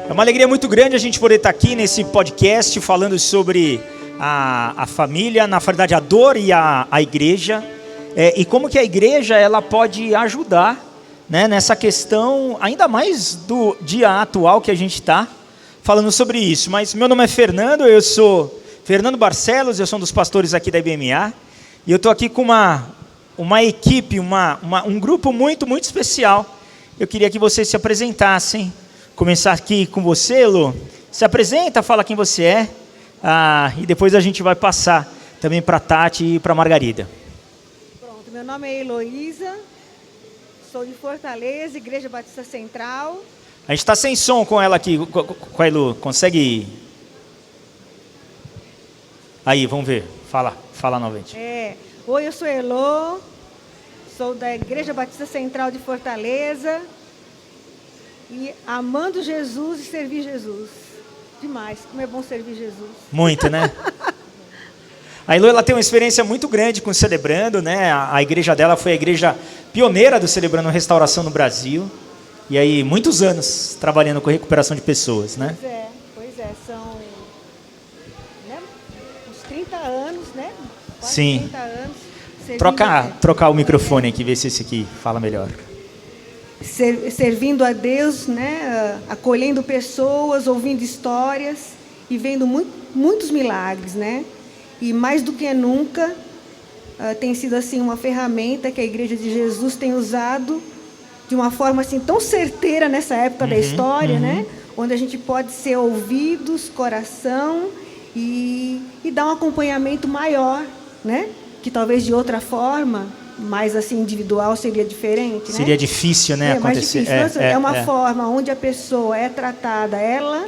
É uma alegria muito grande a gente poder estar aqui nesse podcast falando sobre a família, na verdade a dor e a igreja, e como que a igreja ela pode ajudar, né, nessa questão, ainda mais do dia atual que a gente está falando sobre isso. Mas meu nome é Fernando, eu sou Fernando Barcelos, eu sou um dos pastores aqui da IBMA, e eu estou aqui com uma equipe, um grupo muito especial. Eu queria que vocês se apresentassem. Começar aqui com você, Lu. Se apresenta, fala quem você é, e depois a gente vai passar também para a Tati e para a Margarida. Pronto, meu nome é Heloísa, sou de Fortaleza, Igreja Batista Central. A gente está sem som com ela aqui, com a Elu, consegue? Aí, vamos ver, fala novamente. Oi, eu sou Elo, sou da Igreja Batista Central de Fortaleza. E amando Jesus e servir Jesus. Demais, como é bom servir Jesus. Muito, né? A Elo, ela tem uma experiência muito grande com o Celebrando, né? A igreja dela foi a igreja pioneira do Celebrando Restauração no Brasil. E aí, muitos anos trabalhando com recuperação de pessoas, né? Pois é, são uns 30 anos, né? Quase Sim. 30 anos. Trocar o microfone aqui, ver se esse aqui fala melhor. Servindo a Deus, né, acolhendo pessoas, ouvindo histórias e vendo muitos milagres, né? E mais do que nunca tem sido assim uma ferramenta que a Igreja de Jesus tem usado de uma forma assim tão certeira nessa época da história, né? Onde a gente pode ser ouvidos, coração e dar um acompanhamento maior, né? Que talvez de outra forma mais assim individual seria diferente, né? Seria difícil, né, acontecer. Mais difícil. É uma forma onde a pessoa é tratada, ela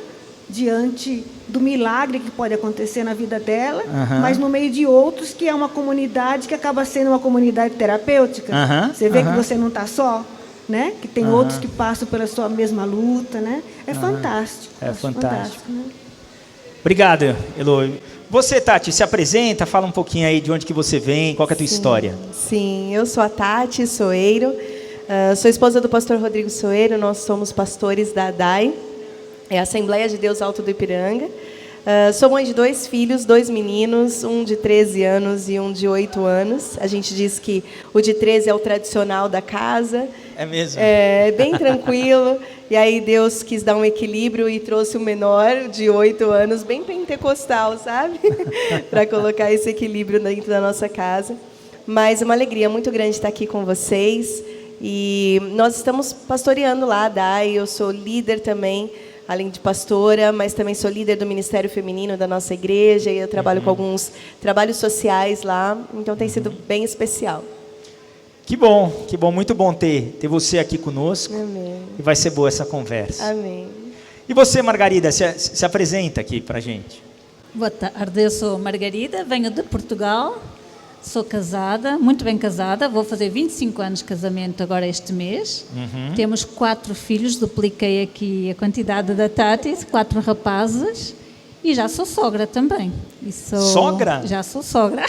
diante do milagre que pode acontecer na vida dela, mas no meio de outros, que é uma comunidade que acaba sendo uma comunidade terapêutica. Você vê que você não está só, né? Que tem outros que passam pela sua mesma luta, né? É fantástico. É fantástico. Né? Obrigado, Elo. Você, Tati, se apresenta, fala um pouquinho aí de onde que você vem, qual que é a tua história. Sim, eu sou a Tati Soeiro, sou esposa do pastor Rodrigo Soeiro, nós somos pastores da ADAI, é a Assembleia de Deus Alto do Ipiranga. Sou mãe de 2 filhos, 2 meninos, um de 13 anos e um de 8 anos. A gente diz que o de 13 é o tradicional da casa. É mesmo? É bem tranquilo. E aí Deus quis dar um equilíbrio e trouxe o menor, de 8 anos, bem pentecostal, sabe? Para colocar esse equilíbrio dentro da nossa casa. Mas é uma alegria muito grande estar aqui com vocês. E nós estamos pastoreando lá a DAI, eu sou líder também, além de pastora, mas também sou líder do Ministério Feminino da nossa igreja, e eu trabalho com alguns trabalhos sociais lá, então tem sido bem especial. Que bom, muito bom ter você aqui conosco. Amém. E vai ser boa essa conversa. Amém. E você, Margarida, se apresenta aqui pra gente. Boa tarde, eu sou Margarida, venho de Portugal, sou casada, muito bem casada, vou fazer 25 anos de casamento agora este mês. Temos 4 filhos, dupliquei aqui a quantidade da Tati, 4 rapazes, e já sou sogra também. Sogra? Já sou sogra.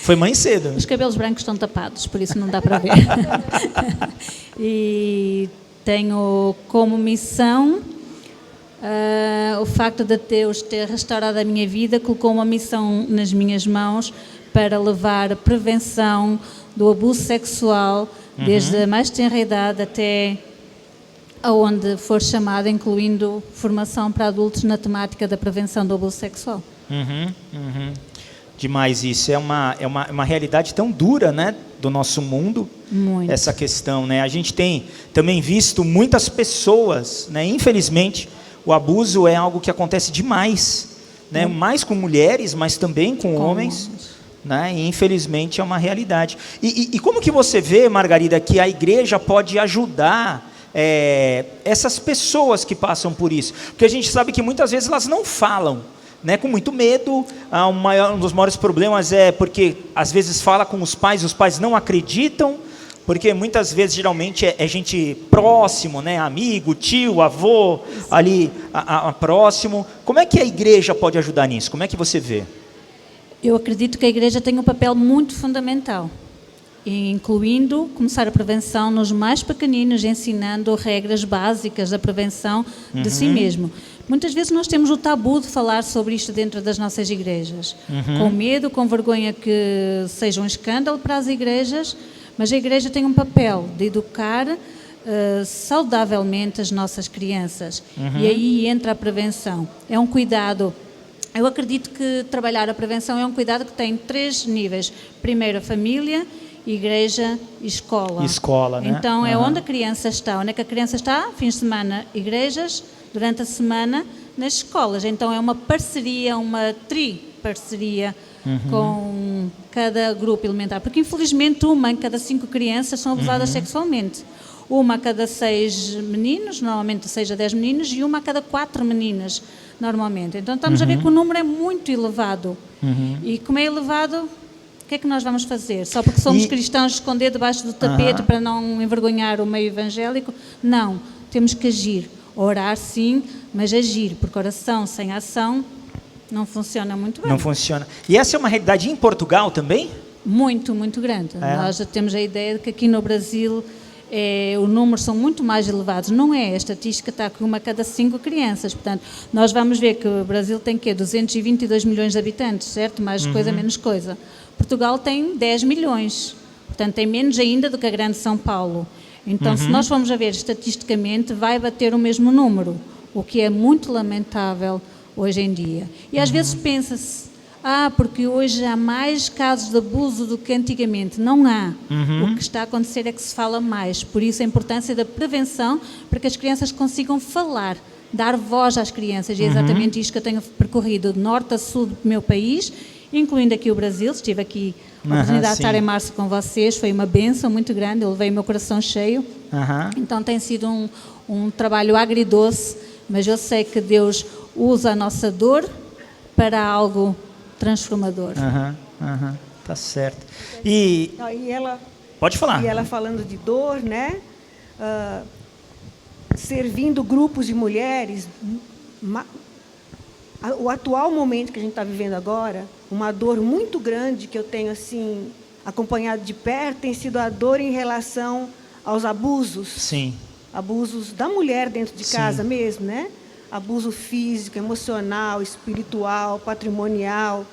Foi mãe cedo. Os cabelos brancos estão tapados, por isso não dá para ver. E tenho como missão o facto de Deus ter restaurado a minha vida, colocou uma missão nas minhas mãos para levar a prevenção do abuso sexual, desde a mais tenra idade até aonde for chamada, incluindo formação para adultos na temática da prevenção do abuso sexual. Demais isso. É uma realidade tão dura, né, do nosso mundo. Muito. Essa questão, né? A gente tem também visto muitas pessoas, né? Infelizmente, o abuso é algo que acontece demais, né? Mais com mulheres, mas também com homens. Né? E, infelizmente, é uma realidade. E como que você vê, Margarida, que a igreja pode ajudar essas pessoas que passam por isso? Porque a gente sabe que muitas vezes elas não falam, né, com muito medo. Um dos maiores problemas é porque às vezes fala com os pais não acreditam, porque muitas vezes geralmente é gente próximo, né, amigo, tio, avô, ali próximo. Como é que a igreja pode ajudar nisso? Como é que você vê? Eu acredito que a igreja tem um papel muito fundamental. incluindo começar a prevenção nos mais pequeninos, ensinando regras básicas da prevenção de si mesmo. Muitas vezes nós temos o tabu de falar sobre isto dentro das nossas igrejas, com medo, com vergonha que seja um escândalo para as igrejas, mas a igreja tem um papel de educar saudavelmente as nossas crianças. E aí entra a prevenção. É um cuidado. Eu acredito que trabalhar a prevenção é um cuidado que tem 3 níveis. Primeiro, a família, igreja e escola. Escola, né? Então, é onde a criança está. Onde é que a criança está? Fins de semana, igrejas. Durante a semana, nas escolas. Então, é uma parceria, uma tri-parceria com cada grupo elementar. Porque, infelizmente, uma em cada 5 crianças são abusadas sexualmente. Uma a cada 6 meninos, normalmente 6 a 10 meninos, e uma a cada 4 meninas, normalmente. Então, estamos a ver que o número é muito elevado. E como é elevado, o que é que nós vamos fazer? Só porque somos cristãos, esconder debaixo do tapete para não envergonhar o meio evangélico? Não, temos que agir. Orar, sim, mas agir, porque oração sem ação não funciona muito bem. Não funciona. E essa é uma realidade em Portugal também? Muito, muito grande. Nós já temos a ideia de que aqui no Brasil os números são muito mais elevados. Não é, a estatística está com uma a cada 5 crianças. Portanto, nós vamos ver que o Brasil tem 222 milhões de habitantes, certo? Mais coisa, menos coisa. Portugal tem 10 milhões. Portanto, tem menos ainda do que a grande São Paulo. Então, se nós formos a ver estatisticamente, vai bater o mesmo número, o que é muito lamentável hoje em dia. E às vezes pensa-se, porque hoje há mais casos de abuso do que antigamente. Não há. O que está a acontecer é que se fala mais. Por isso a importância da prevenção, para que as crianças consigam falar, dar voz às crianças. E é exatamente isto que eu tenho percorrido de norte a sul do meu país, incluindo aqui o Brasil. Estive aqui a oportunidade de estar em março com vocês, foi uma bênção muito grande, eu levei o meu coração cheio. Então tem sido um trabalho agridoce, mas eu sei que Deus usa a nossa dor para algo transformador. Tá certo. E ela, pode falar. E ela falando de dor, né? Servindo grupos de mulheres, o atual momento que a gente está vivendo agora, uma dor muito grande que eu tenho assim acompanhado de perto, tem sido a dor em relação aos abusos. Sim. Abusos da mulher dentro de casa mesmo, né? Abuso físico, emocional, espiritual, patrimonial.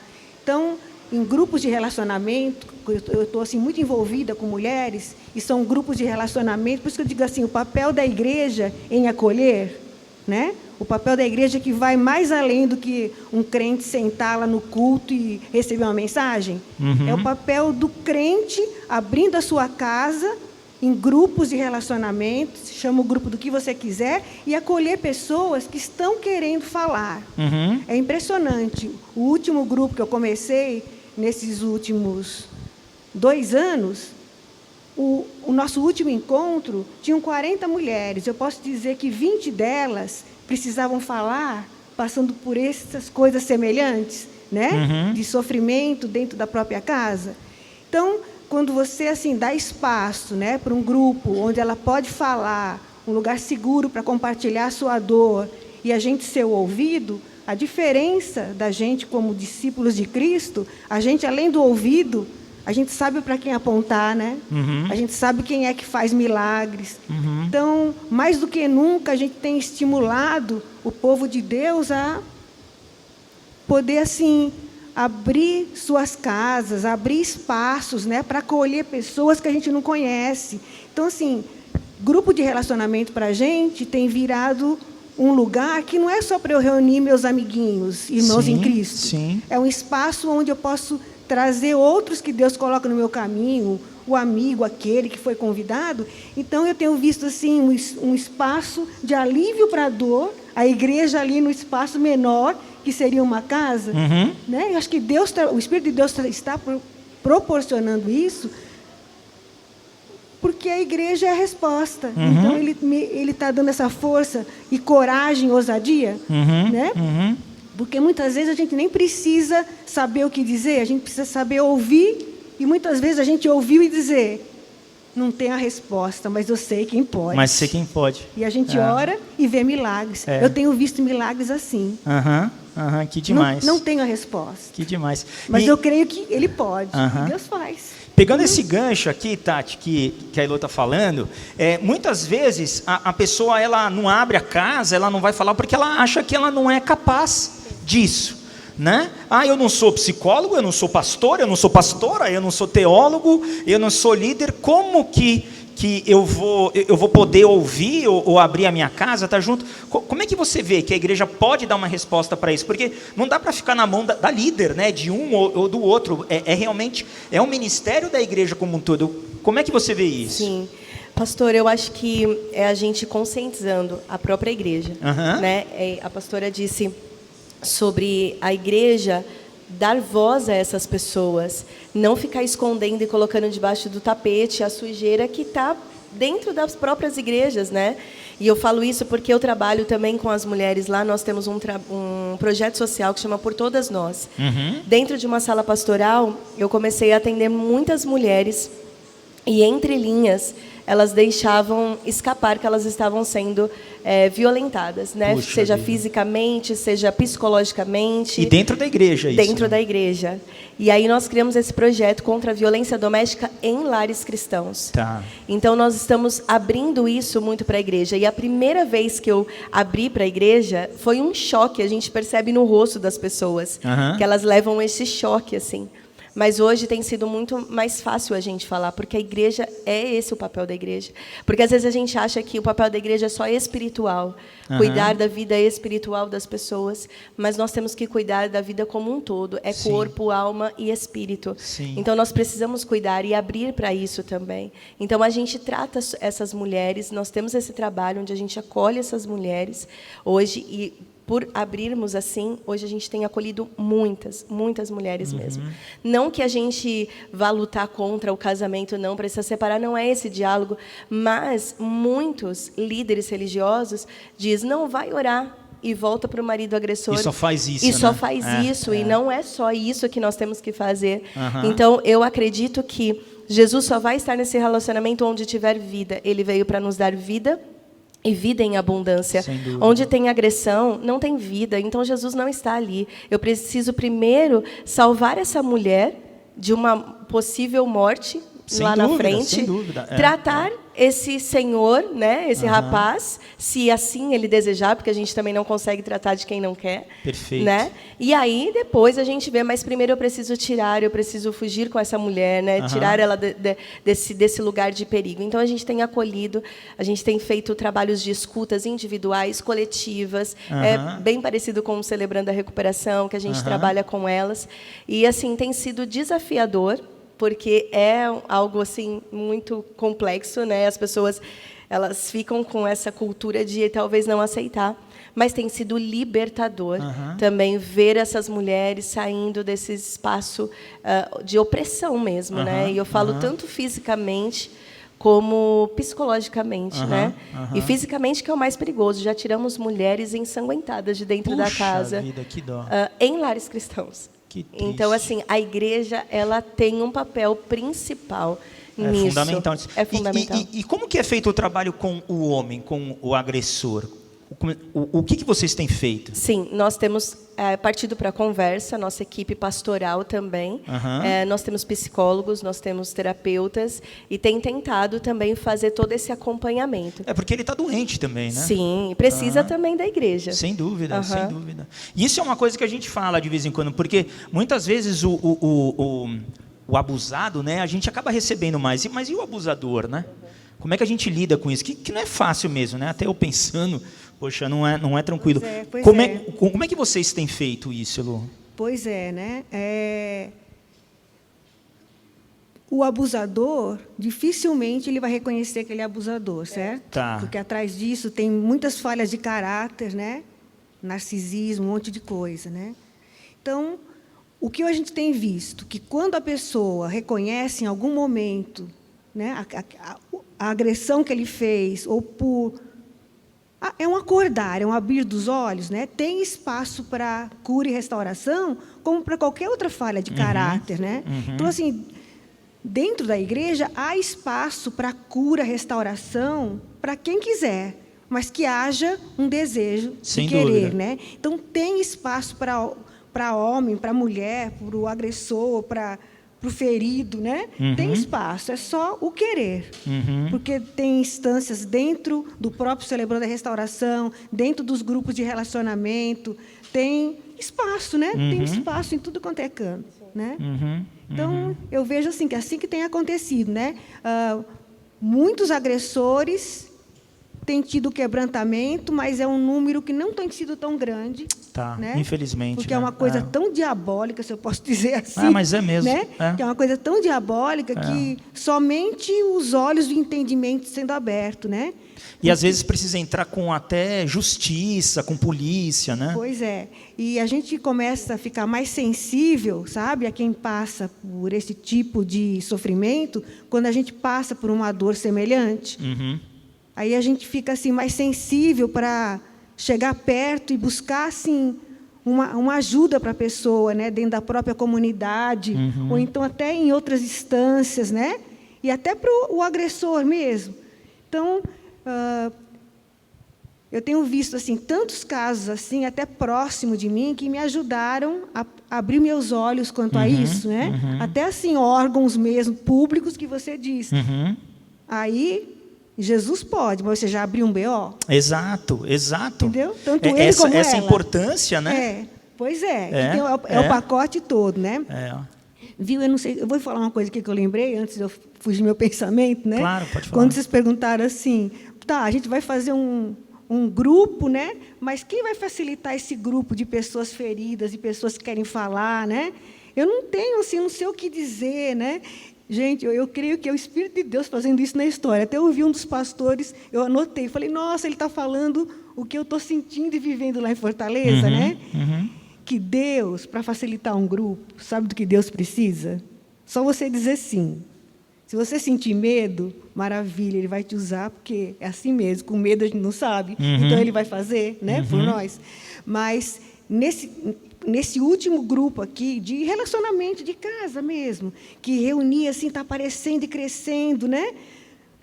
Então, em grupos de relacionamento, eu estou assim muito envolvida com mulheres, e são grupos de relacionamento, por isso que eu digo assim, o papel da igreja em acolher, né? O papel da igreja que vai mais além do que um crente sentar lá no culto e receber uma mensagem. É o papel do crente abrindo a sua casa em grupos de relacionamento, se chama o grupo do que você quiser, e acolher pessoas que estão querendo falar. É impressionante. O último grupo que eu comecei, nesses últimos 2 anos, o nosso último encontro, tinham 40 mulheres. Eu posso dizer que 20 delas precisavam falar, passando por essas coisas semelhantes, né? De sofrimento dentro da própria casa. Então, quando você assim dá espaço, né, para um grupo onde ela pode falar, um lugar seguro para compartilhar a sua dor e a gente ser o ouvido, a diferença da gente como discípulos de Cristo, a gente além do ouvido, a gente sabe para quem apontar, né? A gente sabe quem é que faz milagres. Então, mais do que nunca, a gente tem estimulado o povo de Deus a poder assim abrir suas casas, abrir espaços, né, para acolher pessoas que a gente não conhece. Então, assim, grupo de relacionamento para a gente tem virado um lugar que não é só para eu reunir meus amiguinhos, irmãos em Cristo. É um espaço onde eu posso trazer outros que Deus coloca no meu caminho, o amigo, aquele que foi convidado. Então, eu tenho visto assim um espaço de alívio para a dor, a igreja ali no espaço menor, que seria uma casa. Né? Eu acho que Deus, o Espírito de Deus está proporcionando isso, porque a igreja é a resposta. Então, ele está dando essa força e coragem, ousadia, né? Porque muitas vezes a gente nem precisa saber o que dizer, a gente precisa saber ouvir, e muitas vezes a gente ouviu e dizer, não tem a resposta, mas eu sei quem pode. Mas sei quem pode. E a gente ora e vê milagres. Eu tenho visto milagres assim. Que demais. Não tenho a resposta. Que demais. Mas eu creio que Ele pode. E Deus faz. Pegando esse gancho aqui, Tati, que a Elô está falando, muitas vezes a pessoa ela não abre a casa, ela não vai falar porque ela acha que ela não é capaz disso, né? Eu não sou psicólogo, eu não sou pastor, eu não sou pastora, eu não sou teólogo, eu não sou líder, como que eu vou poder ouvir ou abrir a minha casa, estar junto? Como é que você vê que a igreja pode dar uma resposta para isso? Porque não dá para ficar na mão da líder, né, de um ou do outro. Realmente um ministério da igreja como um todo. Como é que você vê isso? Sim. Pastor, eu acho que é a gente conscientizando a própria igreja. Né? A pastora disse sobre a igreja dar voz a essas pessoas, não ficar escondendo e colocando debaixo do tapete a sujeira que está dentro das próprias igrejas, né? E eu falo isso porque eu trabalho também com as mulheres lá. Nós temos um projeto social que chama Por Todas Nós. Dentro de uma sala pastoral, eu comecei a atender muitas mulheres e, entre linhas, elas deixavam escapar que elas estavam sendo violentadas, né? Puxa seja vida. Fisicamente, seja psicologicamente. E dentro da igreja isso, Dentro né? da igreja. E aí nós criamos esse projeto contra a violência doméstica em lares cristãos. Tá. Então nós estamos abrindo isso muito para a igreja. E a primeira vez que eu abri para a igreja foi um choque. A gente percebe no rosto das pessoas que elas levam esse choque assim. Mas hoje tem sido muito mais fácil a gente falar, porque a igreja é esse o papel da igreja. Porque às vezes a gente acha que o papel da igreja é só espiritual, cuidar da vida espiritual das pessoas, mas nós temos que cuidar da vida como um todo, Sim. corpo, alma e espírito. Sim. Então nós precisamos cuidar e abrir para isso também. Então a gente trata essas mulheres, nós temos esse trabalho onde a gente acolhe essas mulheres hoje e por abrirmos assim, hoje a gente tem acolhido muitas mulheres mesmo. Não que a gente vá lutar contra o casamento, não, precisa separar, não é esse diálogo, mas muitos líderes religiosos dizem, não, vai orar e volta para o marido agressor. E só faz isso, E só né? faz isso, e não é só isso que nós temos que fazer. Aham. Então, eu acredito que Jesus só vai estar nesse relacionamento onde tiver vida. Ele veio para nos dar vida, e vida em abundância. Sem dúvida. Onde tem agressão, não tem vida. Então, Jesus não está ali. Eu preciso, primeiro, salvar essa mulher de uma possível morte Sem lá dúvida, na frente. sem dúvida. Tratar esse senhor, né, esse rapaz, se assim ele desejar, porque a gente também não consegue tratar de quem não quer. Perfeito. Né? E aí, depois, a gente vê, mas primeiro eu preciso fugir com essa mulher, né? Tirar ela desse lugar de perigo. Então, a gente tem acolhido, a gente tem feito trabalhos de escutas individuais, coletivas, bem parecido com o Celebrando a Recuperação, que a gente trabalha com elas. E, assim, tem sido desafiador, porque é algo assim muito complexo, né? As pessoas elas ficam com essa cultura de talvez não aceitar, mas tem sido libertador também ver essas mulheres saindo desse espaço de opressão mesmo, né? E eu falo tanto fisicamente como psicologicamente, né? E fisicamente que é o mais perigoso. Já tiramos mulheres ensanguentadas de dentro da casa, vida, que dó. em lares cristãos. Que triste. Então, assim, a igreja ela tem um papel principal nisso. Fundamental. É fundamental. E como que é feito o trabalho com o homem, com o agressor? O que vocês têm feito? Sim, nós temos partido para a conversa, nossa equipe pastoral também. Nós temos psicólogos, nós temos terapeutas e tem tentado também fazer todo esse acompanhamento. É porque ele está doente também, né? Sim, precisa também da igreja. Sem dúvida, sem dúvida. E isso é uma coisa que a gente fala de vez em quando, porque muitas vezes o abusado, né, a gente acaba recebendo mais. Mas e o abusador, né? Como é que a gente lida com isso? Que não é fácil mesmo, né? Até eu pensando, poxa, não é tranquilo. Como é que vocês têm feito isso, Elô? Pois é, né? O abusador, dificilmente ele vai reconhecer que ele é abusador, certo? Tá. Porque atrás disso tem muitas falhas de caráter, né? Narcisismo, um monte de coisa, né? Então, o que a gente tem visto? Que quando a pessoa reconhece em algum momento, né, a agressão que ele fez, ou por... É um acordar, é um abrir dos olhos, né? Tem espaço para cura e restauração, como para qualquer outra falha de caráter, né? Então, assim, dentro da igreja, há espaço para cura, restauração, para quem quiser, mas que haja um desejo Sem de querer, dúvida. né? Então, tem espaço para homem, para mulher, para o agressor, para o ferido, né? Tem espaço, é só o querer. Porque tem instâncias dentro do próprio Celebrando a Restauração, dentro dos grupos de relacionamento, tem espaço, né? Tem espaço em tudo quanto é canto, né? Então, eu vejo assim que tem acontecido, né? Muitos agressores têm tido quebrantamento, mas é um número que não tem sido tão grande. Tá, né? infelizmente. Porque é uma coisa tão diabólica, se eu posso dizer assim. Mas é mesmo. Né? Que é uma coisa tão diabólica que somente os olhos do entendimento sendo abertos, né? E às vezes precisa entrar com até justiça, com polícia, né? Pois é. E a gente começa a ficar mais sensível, sabe, a quem passa por esse tipo de sofrimento, quando a gente passa por uma dor semelhante. Aí a gente fica assim mais sensível para chegar perto e buscar assim uma ajuda para a pessoa, né, dentro da própria comunidade, ou então até em outras instâncias, né, e até para o agressor mesmo. Então, eu tenho visto assim tantos casos assim até próximo de mim que me ajudaram a abrir meus olhos quanto a isso, né? Até assim órgãos mesmo públicos que você diz. Aí Jesus pode, mas você já abriu um BO? Exato. Entendeu? Tanto ele como essa ela. Importância, né? Pois é. É o pacote todo, né? Viu? Eu não sei. Eu vou falar uma coisa aqui que eu lembrei antes de eu fugir do meu pensamento, né? Claro, pode falar. Quando vocês perguntaram assim, tá, a gente vai fazer um grupo, né? Mas quem vai facilitar esse grupo de pessoas feridas, de pessoas que querem falar, né? Eu não tenho assim, não sei o que dizer, né? Gente, eu creio que é o Espírito de Deus fazendo isso na história. Até eu ouvi um dos pastores, eu anotei, falei, nossa, ele está falando o que eu estou sentindo e vivendo lá em Fortaleza, né? Que Deus, para facilitar um grupo, sabe do que Deus precisa? Só você dizer sim. Se você sentir medo, maravilha, Ele vai te usar, porque é assim mesmo, com medo a gente não sabe. Então, Ele vai fazer, né, por nós. Mas, nesse último grupo aqui, de relacionamento de casa mesmo, que reunia, assim, está aparecendo e crescendo, né?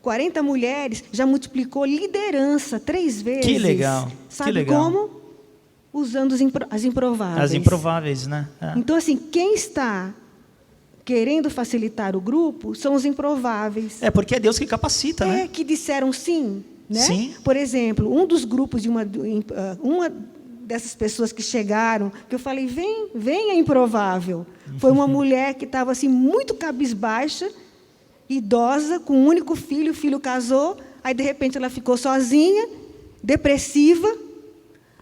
40 mulheres, já multiplicou liderança 3 vezes. Que legal. Sabe que legal. como? Usando as improváveis. As improváveis, né? Então, assim, quem está querendo facilitar o grupo são os improváveis. Porque é Deus que capacita, né? Que disseram sim, né? Sim. Por exemplo, um dos grupos de uma dessas pessoas que chegaram, que eu falei, vem a improvável. Foi uma mulher que estava assim muito cabisbaixa, idosa, com um único filho, o filho casou, aí de repente ela ficou sozinha, depressiva.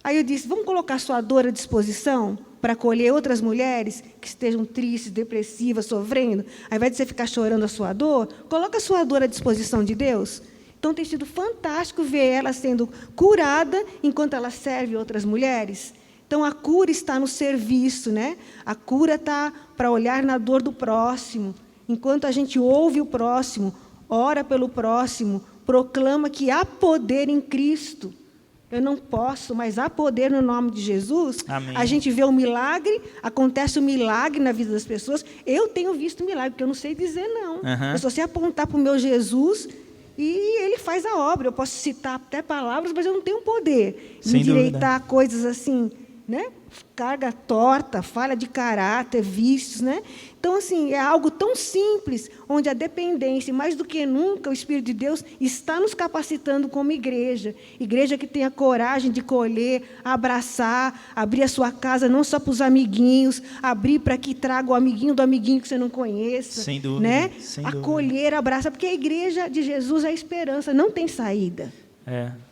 Aí eu disse, vamos colocar sua dor à disposição para acolher outras mulheres que estejam tristes, depressivas, sofrendo. Ao invés de você ficar chorando a sua dor, coloca a sua dor à disposição de Deus. Então, tem sido fantástico ver ela sendo curada enquanto ela serve outras mulheres. Então, a cura está no serviço, né? A cura está para olhar na dor do próximo. Enquanto a gente ouve o próximo, ora pelo próximo, proclama que há poder em Cristo. Eu não posso, mas há poder no nome de Jesus. Amém. A gente vê o milagre, acontece o milagre na vida das pessoas. Eu tenho visto milagre, porque eu não sei dizer não. Eu só sei apontar para o meu Jesus e Ele faz a obra. Eu posso citar até palavras, mas eu não tenho poder de endireitar coisas assim, né? Carga torta, falha de caráter, vícios, né? Então, assim, é algo tão simples, onde a dependência, mais do que nunca, o Espírito de Deus está nos capacitando como igreja. Igreja que tenha coragem de colher, abraçar, abrir a sua casa não só para os amiguinhos, abrir para que traga o amiguinho do amiguinho que você não conheça. Sem dúvida. Né? Sem acolher, abraçar, porque a igreja de Jesus é a esperança, não tem saída.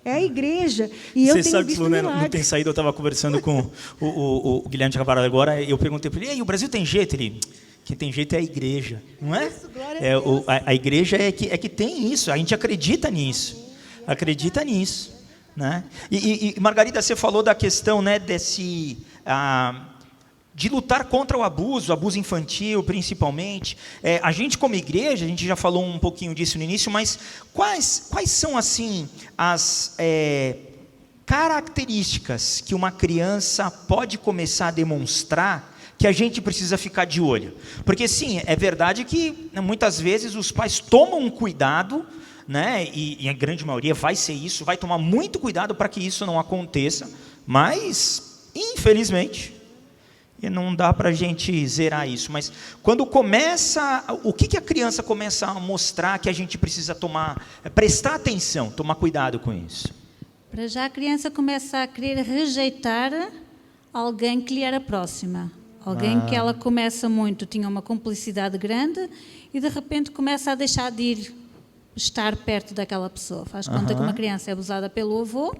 É a igreja. E você sabe que não tem saída. Eu estava conversando com o Guilherme de Cavarado agora, eu perguntei para ele, e aí, o Brasil tem jeito? Ele, quem tem jeito é a igreja, não é? Isso, a igreja é que tem isso, a gente acredita nisso. Acredita nisso. Né? E Margarida, você falou da questão, né, de lutar contra o abuso infantil, principalmente. A gente, como igreja, a gente já falou um pouquinho disso no início, mas quais são, assim, as características que uma criança pode começar a demonstrar que a gente precisa ficar de olho? Porque, sim, é verdade que, muitas vezes, os pais tomam um cuidado, né, e a grande maioria vai ser isso, vai tomar muito cuidado para que isso não aconteça, mas, infelizmente, E não dá para a gente zerar isso, mas quando começa, o que a criança começa a mostrar que a gente precisa prestar atenção, tomar cuidado com isso? Para já a criança começa a querer rejeitar alguém que lhe era próxima. Alguém que ela começa muito, tinha uma cumplicidade grande e de repente começa a deixar de estar perto daquela pessoa. Faz conta que uma criança é abusada pelo avô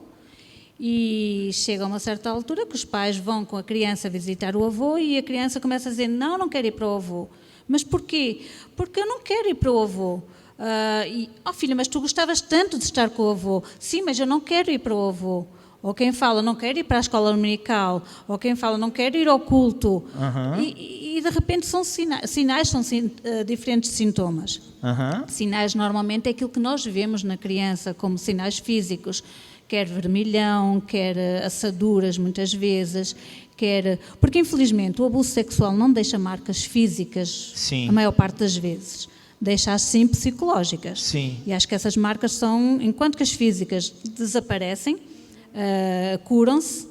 e chega a uma certa altura que os pais vão com a criança visitar o avô e a criança começa a dizer, não quero ir para o avô. Mas porquê? Porque eu não quero ir para o avô. Filha, mas tu gostavas tanto de estar com o avô. Sim, mas eu não quero ir para o avô. Ou quem fala, não quero ir para a escola dominical. Ou quem fala, não quero ir ao culto. E de repente são sinais são diferentes sintomas. Sinais normalmente é aquilo que nós vemos na criança como sinais físicos. Quer vermelhão, quer assaduras muitas vezes, porque infelizmente o abuso sexual não deixa marcas físicas. Sim. A maior parte das vezes. Deixa sim psicológicas. Sim. E acho que essas marcas são, enquanto que as físicas desaparecem, curam-se,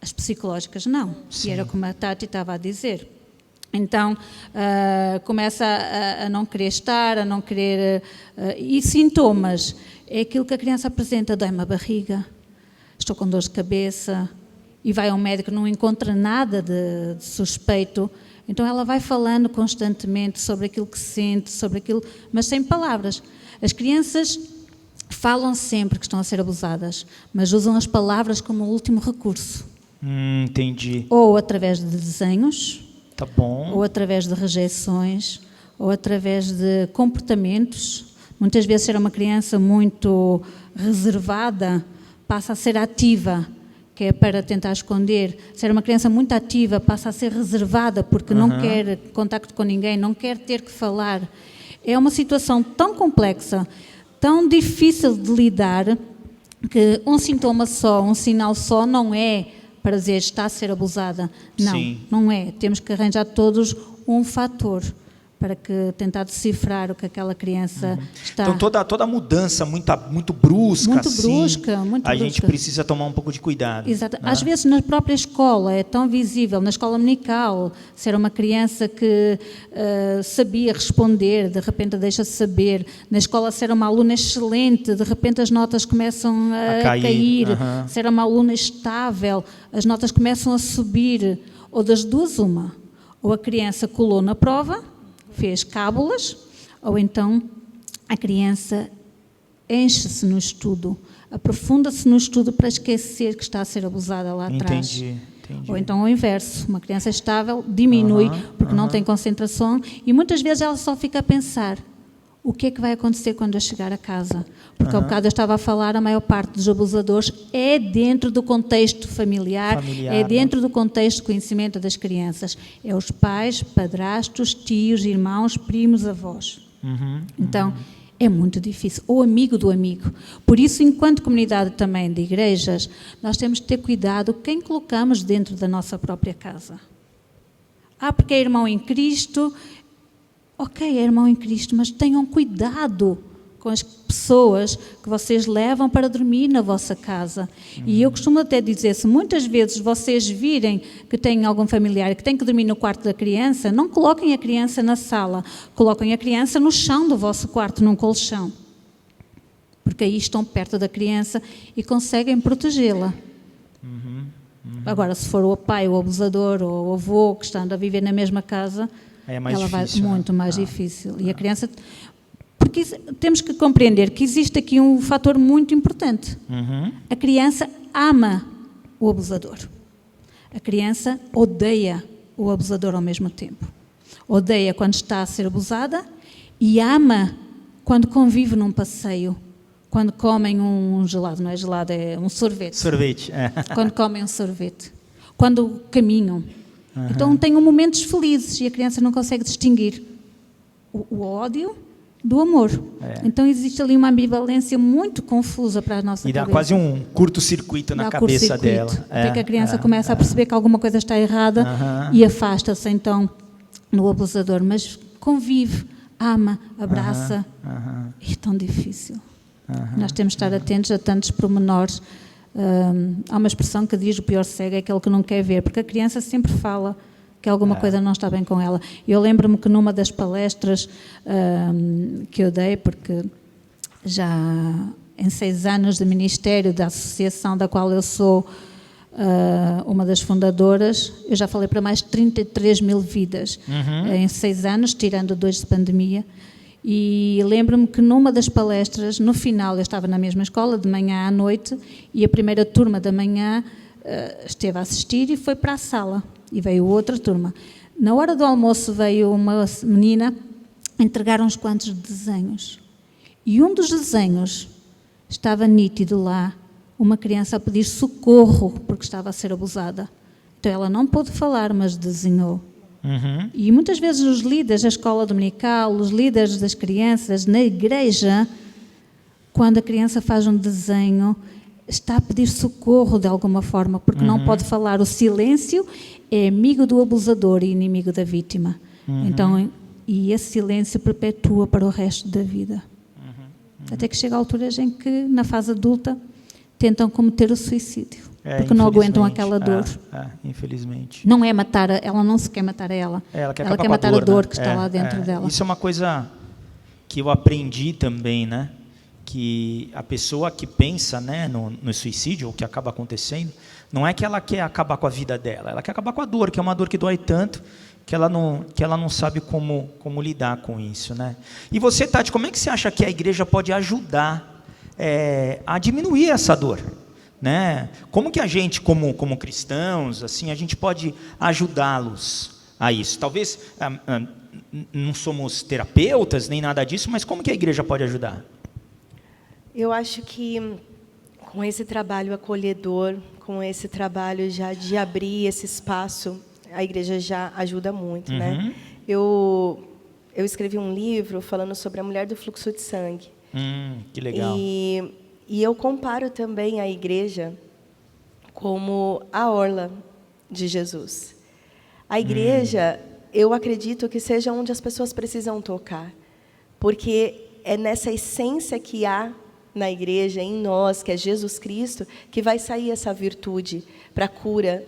as psicológicas não. Sim. E era como a Tati estava a dizer. Então, começa a não querer estar, a não querer... e sintomas, é aquilo que a criança apresenta, dói-me a barriga, estou com dor de cabeça, e vai ao médico, não encontra nada de suspeito, então ela vai falando constantemente sobre aquilo que sente, sobre aquilo, mas sem palavras. As crianças falam sempre que estão a ser abusadas, mas usam as palavras como último recurso. Entendi. Ou através de desenhos, tá bom. Ou através de rejeições, ou através de comportamentos. Muitas vezes ser uma criança muito reservada passa a ser ativa, que é para tentar esconder. Ser uma criança muito ativa passa a ser reservada porque não quer contacto com ninguém, não quer ter que falar. É uma situação tão complexa, tão difícil de lidar, que um sintoma só, um sinal só não é para dizer está a ser abusada. Não, sim, não é. Temos que arranjar todos um fator para tentar decifrar o que aquela criança está... Então, toda mudança muito brusca, muito brusca. A gente precisa tomar um pouco de cuidado. Exato. Às vezes, na própria escola, é tão visível, na escola dominical, se era uma criança que sabia responder, de repente deixa de saber. Na escola, se era uma aluna excelente, de repente as notas começam a cair. Se era uma aluna estável, as notas começam a subir. Ou das duas, uma. Ou a criança colou na prova, fez cábulas, ou então a criança enche-se no estudo, aprofunda-se no estudo para esquecer que está a ser abusada lá atrás. Entendi. Ou então o inverso, uma criança estável diminui porque não tem concentração e muitas vezes ela só fica a pensar o que é que vai acontecer quando eu chegar a casa. Porque ao bocado eu estava a falar, a maior parte dos abusadores é dentro do contexto familiar, é dentro do contexto de conhecimento das crianças. É os pais, padrastos, tios, irmãos, primos, avós. Então, é muito difícil. Ou amigo do amigo. Por isso, enquanto comunidade também de igrejas, nós temos que ter cuidado quem colocamos dentro da nossa própria casa. Porque é irmão em Cristo... Ok, é irmão em Cristo, mas tenham cuidado com as pessoas que vocês levam para dormir na vossa casa. E eu costumo até dizer, se muitas vezes vocês virem que têm algum familiar que tem que dormir no quarto da criança, não coloquem a criança na sala, coloquem a criança no chão do vosso quarto, num colchão. Porque aí estão perto da criança e conseguem protegê-la. Agora, se for o pai, o abusador ou o avô que está a viver na mesma casa... É mais ela difícil, vai muito mais difícil. E a criança... Porque temos que compreender que existe aqui um fator muito importante. A criança ama o abusador. A criança odeia o abusador ao mesmo tempo. Odeia quando está a ser abusada e ama quando convive num passeio. Quando comem um gelado, não é gelado, é um sorvete. Sorvete, Quando comem um sorvete. Quando caminham. Então têm momentos felizes e a criança não consegue distinguir o ódio do amor. Então existe ali uma ambivalência muito confusa para a nossa cabeça. E dá quase um curto-circuito na cabeça dela. Até que a criança começa a perceber que alguma coisa está errada e afasta-se então no abusador. Mas convive, ama, abraça. É tão difícil. Nós temos de estar atentos a tantos pormenores Há uma expressão que diz: o pior cego é aquele que não quer ver, porque a criança sempre fala que alguma coisa não está bem com ela. Eu lembro-me que numa das palestras que eu dei, porque já em 6 anos de ministério da associação da qual eu sou uma das fundadoras, eu já falei para mais de 33 mil vidas em 6 anos, tirando 2 de pandemia. E lembro-me que numa das palestras, no final, eu estava na mesma escola, de manhã à noite, e a primeira turma da manhã esteve a assistir e foi para a sala, e veio outra turma. Na hora do almoço veio uma menina entregar uns quantos desenhos, e um dos desenhos estava nítido lá, uma criança a pedir socorro porque estava a ser abusada. Então ela não pôde falar, mas desenhou. E muitas vezes os líderes da escola dominical, os líderes das crianças na igreja, quando a criança faz um desenho, está a pedir socorro de alguma forma, porque não pode falar. O silêncio é amigo do abusador e inimigo da vítima. Então, e esse silêncio perpetua para o resto da vida. Até que chega a alturas em que, na fase adulta, tentam cometer o suicídio. Porque não aguentam aquela dor. Infelizmente. Não é matar, ela não se quer matar a ela. Ela quer matar a dor, né? que está lá dentro dela. Isso é uma coisa que eu aprendi também, né? Que a pessoa que pensa, né, no suicídio, o que acaba acontecendo, não é que ela quer acabar com a vida dela, ela quer acabar com a dor, que é uma dor que dói tanto, que ela não sabe como lidar com isso, né? E você, Tati, como é que você acha que a igreja pode ajudar a diminuir essa dor? Né? Como que a gente, como cristãos, assim, a gente pode ajudá-los a isso? Talvez não somos terapeutas nem nada disso, mas como que a igreja pode ajudar? Eu acho que com esse trabalho acolhedor, com esse trabalho já de abrir esse espaço, a igreja já ajuda muito, né? Eu escrevi um livro falando sobre a mulher do fluxo de sangue. Que legal. E eu comparo também a igreja como a orla de Jesus. A igreja, eu acredito que seja onde as pessoas precisam tocar, porque é nessa essência que há na igreja, em nós, que é Jesus Cristo, que vai sair essa virtude para a cura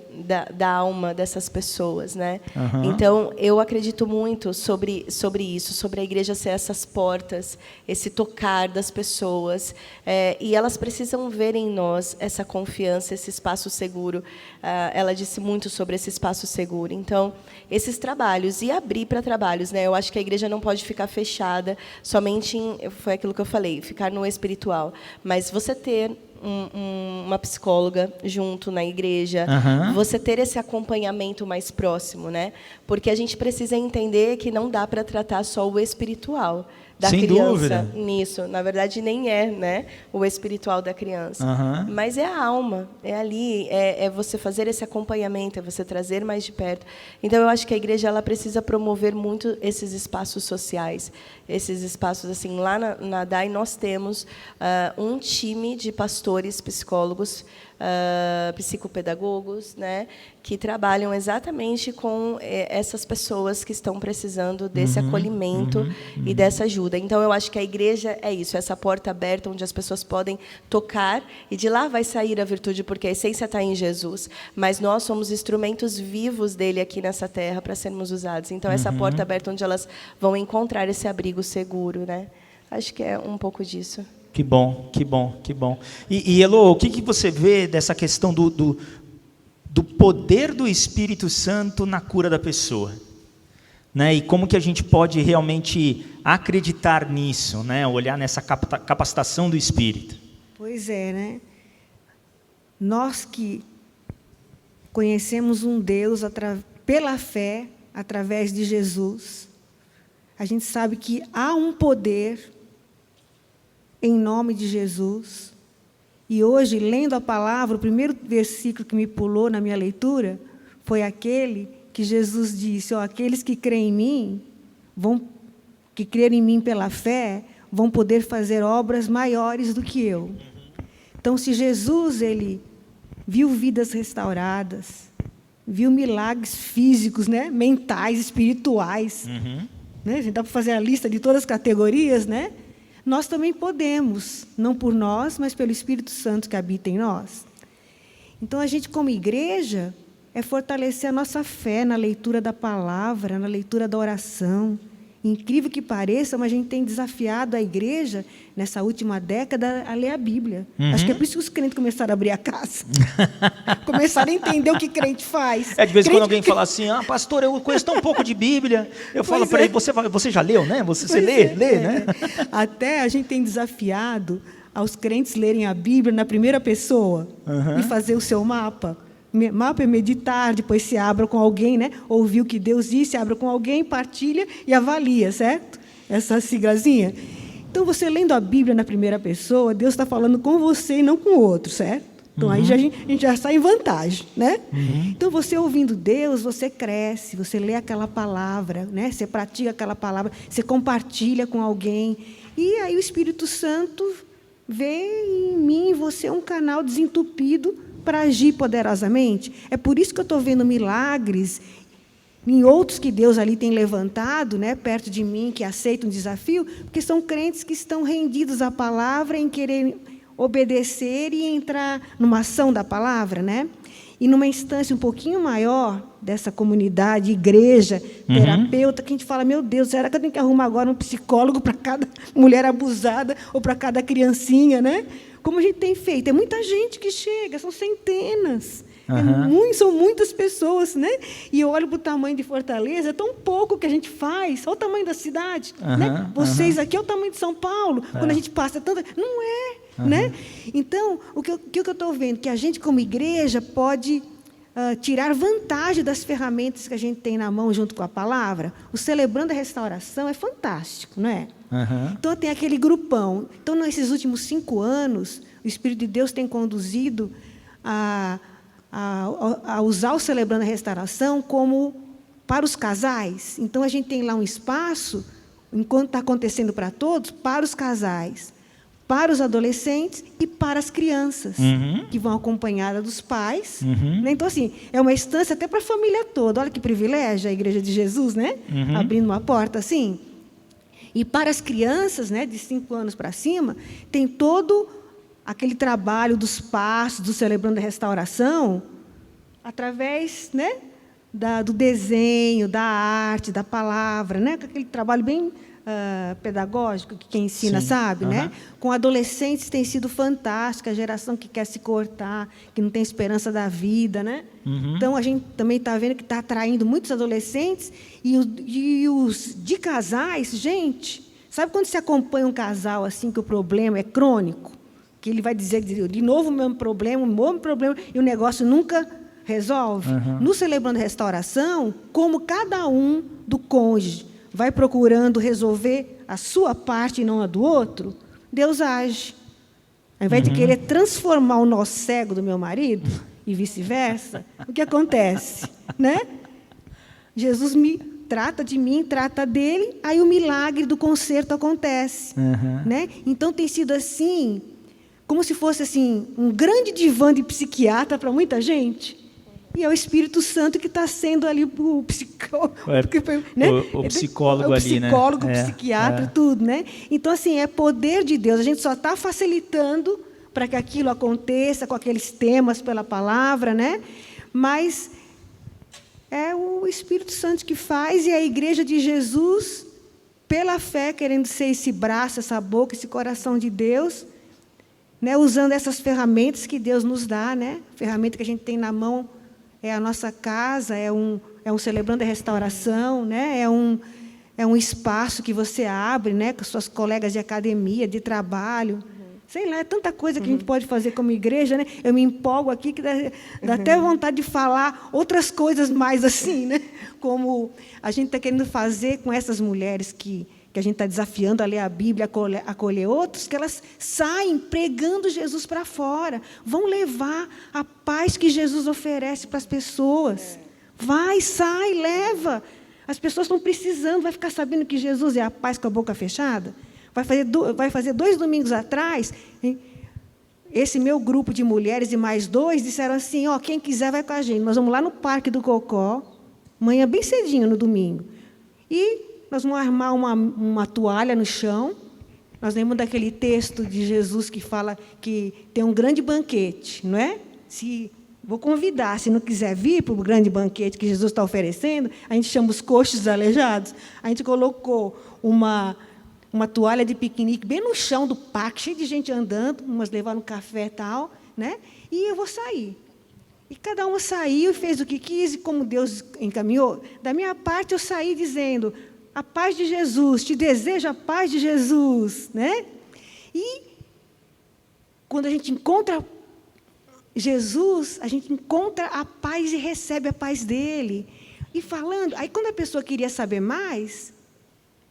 da alma dessas pessoas, né? Então, eu acredito muito sobre isso, sobre a igreja ser essas portas, esse tocar das pessoas, e elas precisam ver em nós essa confiança, esse espaço seguro. Ela disse muito sobre esse espaço seguro. Então, esses trabalhos, e abrir para trabalhos, né? Eu acho que a igreja não pode ficar fechada somente foi aquilo que eu falei, ficar no espiritual, mas você ter uma psicóloga junto na igreja, você ter esse acompanhamento mais próximo, né? Porque a gente precisa entender que não dá para tratar só o espiritual da Sem criança dúvida. nisso. Na verdade, nem é, né, o espiritual da criança. Mas é a alma, é ali, é você fazer esse acompanhamento, é você trazer mais de perto. Então, eu acho que a igreja ela precisa promover muito esses espaços sociais, esses espaços, assim, lá na DAI nós temos um time de pastores, psicólogos, psicopedagogos, né, que trabalham exatamente com essas pessoas que estão precisando desse acolhimento e dessa ajuda. Então, eu acho que a igreja é isso, essa porta aberta onde as pessoas podem tocar e de lá vai sair a virtude, porque a essência está em Jesus, mas nós somos instrumentos vivos dele aqui nessa terra para sermos usados. Então, essa porta aberta onde elas vão encontrar esse abrigo seguro, né? Acho que é um pouco disso. Que bom, que bom, que bom. E Elô, o que você vê dessa questão do poder do Espírito Santo na cura da pessoa? Né? E como que a gente pode realmente acreditar nisso, né? Olhar nessa capacitação do Espírito? Pois é, né? Nós que conhecemos um Deus pela fé, através de Jesus, a gente sabe que há um poder em nome de Jesus. E hoje, lendo a palavra, o primeiro versículo que me pulou na minha leitura foi aquele que Jesus disse: aqueles que creem em mim, que creram em mim pela fé, vão poder fazer obras maiores do que eu. Então, se Jesus ele viu vidas restauradas, viu milagres físicos, né, mentais, espirituais, né, a gente dá para fazer a lista de todas as categorias, né? Nós também podemos, não por nós, mas pelo Espírito Santo que habita em nós. Então, a gente, como igreja, é fortalecer a nossa fé na leitura da palavra, na leitura da oração. Incrível que pareça, mas a gente tem desafiado a igreja, nessa última década, a ler a Bíblia. Acho que é por isso que os crentes começaram a abrir a casa. Começaram a entender o que crente faz. De vez em quando alguém fala assim, pastor, eu conheço tão pouco de Bíblia. Eu falo para ele, você já leu, né? Você lê, né? Até a gente tem desafiado aos crentes lerem a Bíblia na primeira pessoa e fazer o seu mapa. Mapa é meditar, depois se abra com alguém, né? Ouvir o que Deus disse, abra com alguém, partilha e avalia, certo? Essa siglazinha. Então, você lendo a Bíblia na primeira pessoa, Deus está falando com você e não com o outro, certo? Então, aí a gente já sai em vantagem, né? Então, você ouvindo Deus, você cresce, você lê aquela palavra, né? Você pratica aquela palavra, você compartilha com alguém. E aí o Espírito Santo vê em mim, em você, um canal desentupido para agir poderosamente. É por isso que eu estou vendo milagres em outros que Deus ali tem levantado, né, perto de mim, que aceitam o desafio, porque são crentes que estão rendidos à palavra, em querer obedecer e entrar numa ação da palavra, né? E numa instância um pouquinho maior dessa comunidade, igreja, terapeuta, que a gente fala, meu Deus, será que eu tenho que arrumar agora um psicólogo para cada mulher abusada ou para cada criancinha, né? Como a gente tem feito. É muita gente que chega, são centenas. São muitas pessoas, né? E eu olho para o tamanho de Fortaleza, é tão pouco que a gente faz. Olha o tamanho da cidade. Né? Vocês aqui, é o tamanho de São Paulo. Quando a gente passa tanta... Não é, né? Então, o que eu estou vendo? Que a gente, como igreja, pode tirar vantagem das ferramentas que a gente tem na mão junto com a palavra. O Celebrando a Restauração é fantástico, não é? Então, tem aquele grupão. Então, nesses últimos 5 anos, o Espírito de Deus tem conduzido a usar o Celebrando a Restauração como para os casais. Então, a gente tem lá um espaço, enquanto está acontecendo para todos, para os casais, para os adolescentes e para as crianças, que vão acompanhadas dos pais. Né? Então, assim, é uma instância até para a família toda. Olha que privilégio a Igreja de Jesus, né? Abrindo uma porta assim. E para as crianças, né, de 5 anos para cima, tem todo aquele trabalho dos passos, do Celebrando a Restauração, através, né, do desenho, da arte, da palavra, né, aquele trabalho bem pedagógico que quem ensina sabe, né? Com adolescentes tem sido fantástico, a geração que quer se cortar, que não tem esperança da vida, né? Então a gente também está vendo que está atraindo muitos adolescentes e os de casais, gente, sabe quando se acompanha um casal assim que o problema é crônico, que ele vai dizer de novo o mesmo problema, e o negócio nunca resolve? No Celebrando a Restauração, como cada um do cônjuge vai procurando resolver a sua parte e não a do outro, Deus age. Ao invés de querer transformar o nó cego do meu marido, e vice-versa, o que acontece? Né? Jesus me trata de mim, trata dele, aí o milagre do conserto acontece. Né? Então, tem sido assim, como se fosse assim, um grande divã de psiquiatra para muita gente. E é o Espírito Santo que está sendo ali o psicólogo, né? o psicólogo ali, né? O psicólogo, o psiquiatra, tudo, né? Então, assim, é poder de Deus. A gente só está facilitando para que aquilo aconteça com aqueles temas pela palavra, né? Mas é o Espírito Santo que faz, e a Igreja de Jesus, pela fé, querendo ser esse braço, essa boca, esse coração de Deus, né? Usando essas ferramentas que Deus nos dá, né? Ferramenta que a gente tem na mão, é a nossa casa, é um Celebrando a Restauração, né? É um espaço que você abre, né, com suas colegas de academia, de trabalho. Sei lá, é tanta coisa que a gente pode fazer como igreja, né? Eu me empolgo aqui, que dá até vontade de falar outras coisas mais assim, né? Como a gente está querendo fazer com essas mulheres que a gente está desafiando a ler a Bíblia, a acolher outros, que elas saem pregando Jesus para fora, vão levar a paz que Jesus oferece para as pessoas. Vai, sai, leva. As pessoas estão precisando, vai ficar sabendo que Jesus é a paz com a boca fechada? Vai fazer 2 domingos atrás, esse meu grupo de mulheres e mais 2 disseram assim, quem quiser vai com a gente, nós vamos lá no Parque do Cocó, manhã bem cedinho no domingo, e nós vamos armar uma toalha no chão, nós lemos daquele texto de Jesus que fala que tem um grande banquete, não é? Se vou convidar, se não quiser vir para o grande banquete que Jesus está oferecendo, a gente chama os coxos aleijados, a gente colocou uma toalha de piquenique bem no chão do parque, cheio de gente andando, umas levaram café e tal, né? E eu vou sair. E cada uma saiu e fez o que quis, e como Deus encaminhou. Da minha parte, eu saí dizendo, a paz de Jesus, te desejo a paz de Jesus, né? E quando a gente encontra Jesus, a gente encontra a paz e recebe a paz dele. E falando, aí quando a pessoa queria saber mais,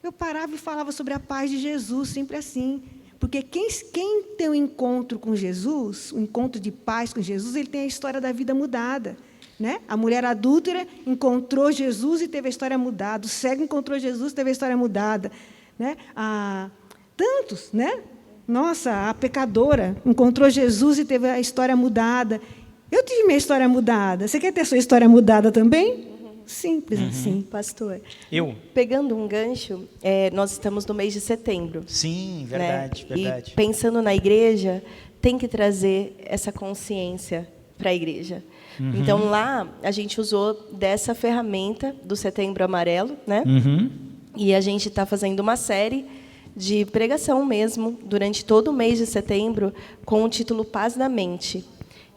eu parava e falava sobre a paz de Jesus, sempre assim. Porque quem tem um encontro com Jesus, um encontro de paz com Jesus, ele tem a história da vida mudada. Né? A mulher adúltera encontrou Jesus e teve a história mudada. O cego encontrou Jesus e teve a história mudada. Né? Tantos, né? Nossa, a pecadora encontrou Jesus e teve a história mudada. Eu tive minha história mudada. Você quer ter a sua história mudada também? Simples assim. Pastor, Eu? pegando um gancho, nós estamos no mês de setembro. Sim, verdade, né? verdade. E pensando na igreja, tem que trazer essa consciência para a igreja. Então, lá, a gente usou dessa ferramenta do Setembro Amarelo, né? E a gente está fazendo uma série de pregação mesmo, durante todo o mês de setembro, com o título Paz na Mente.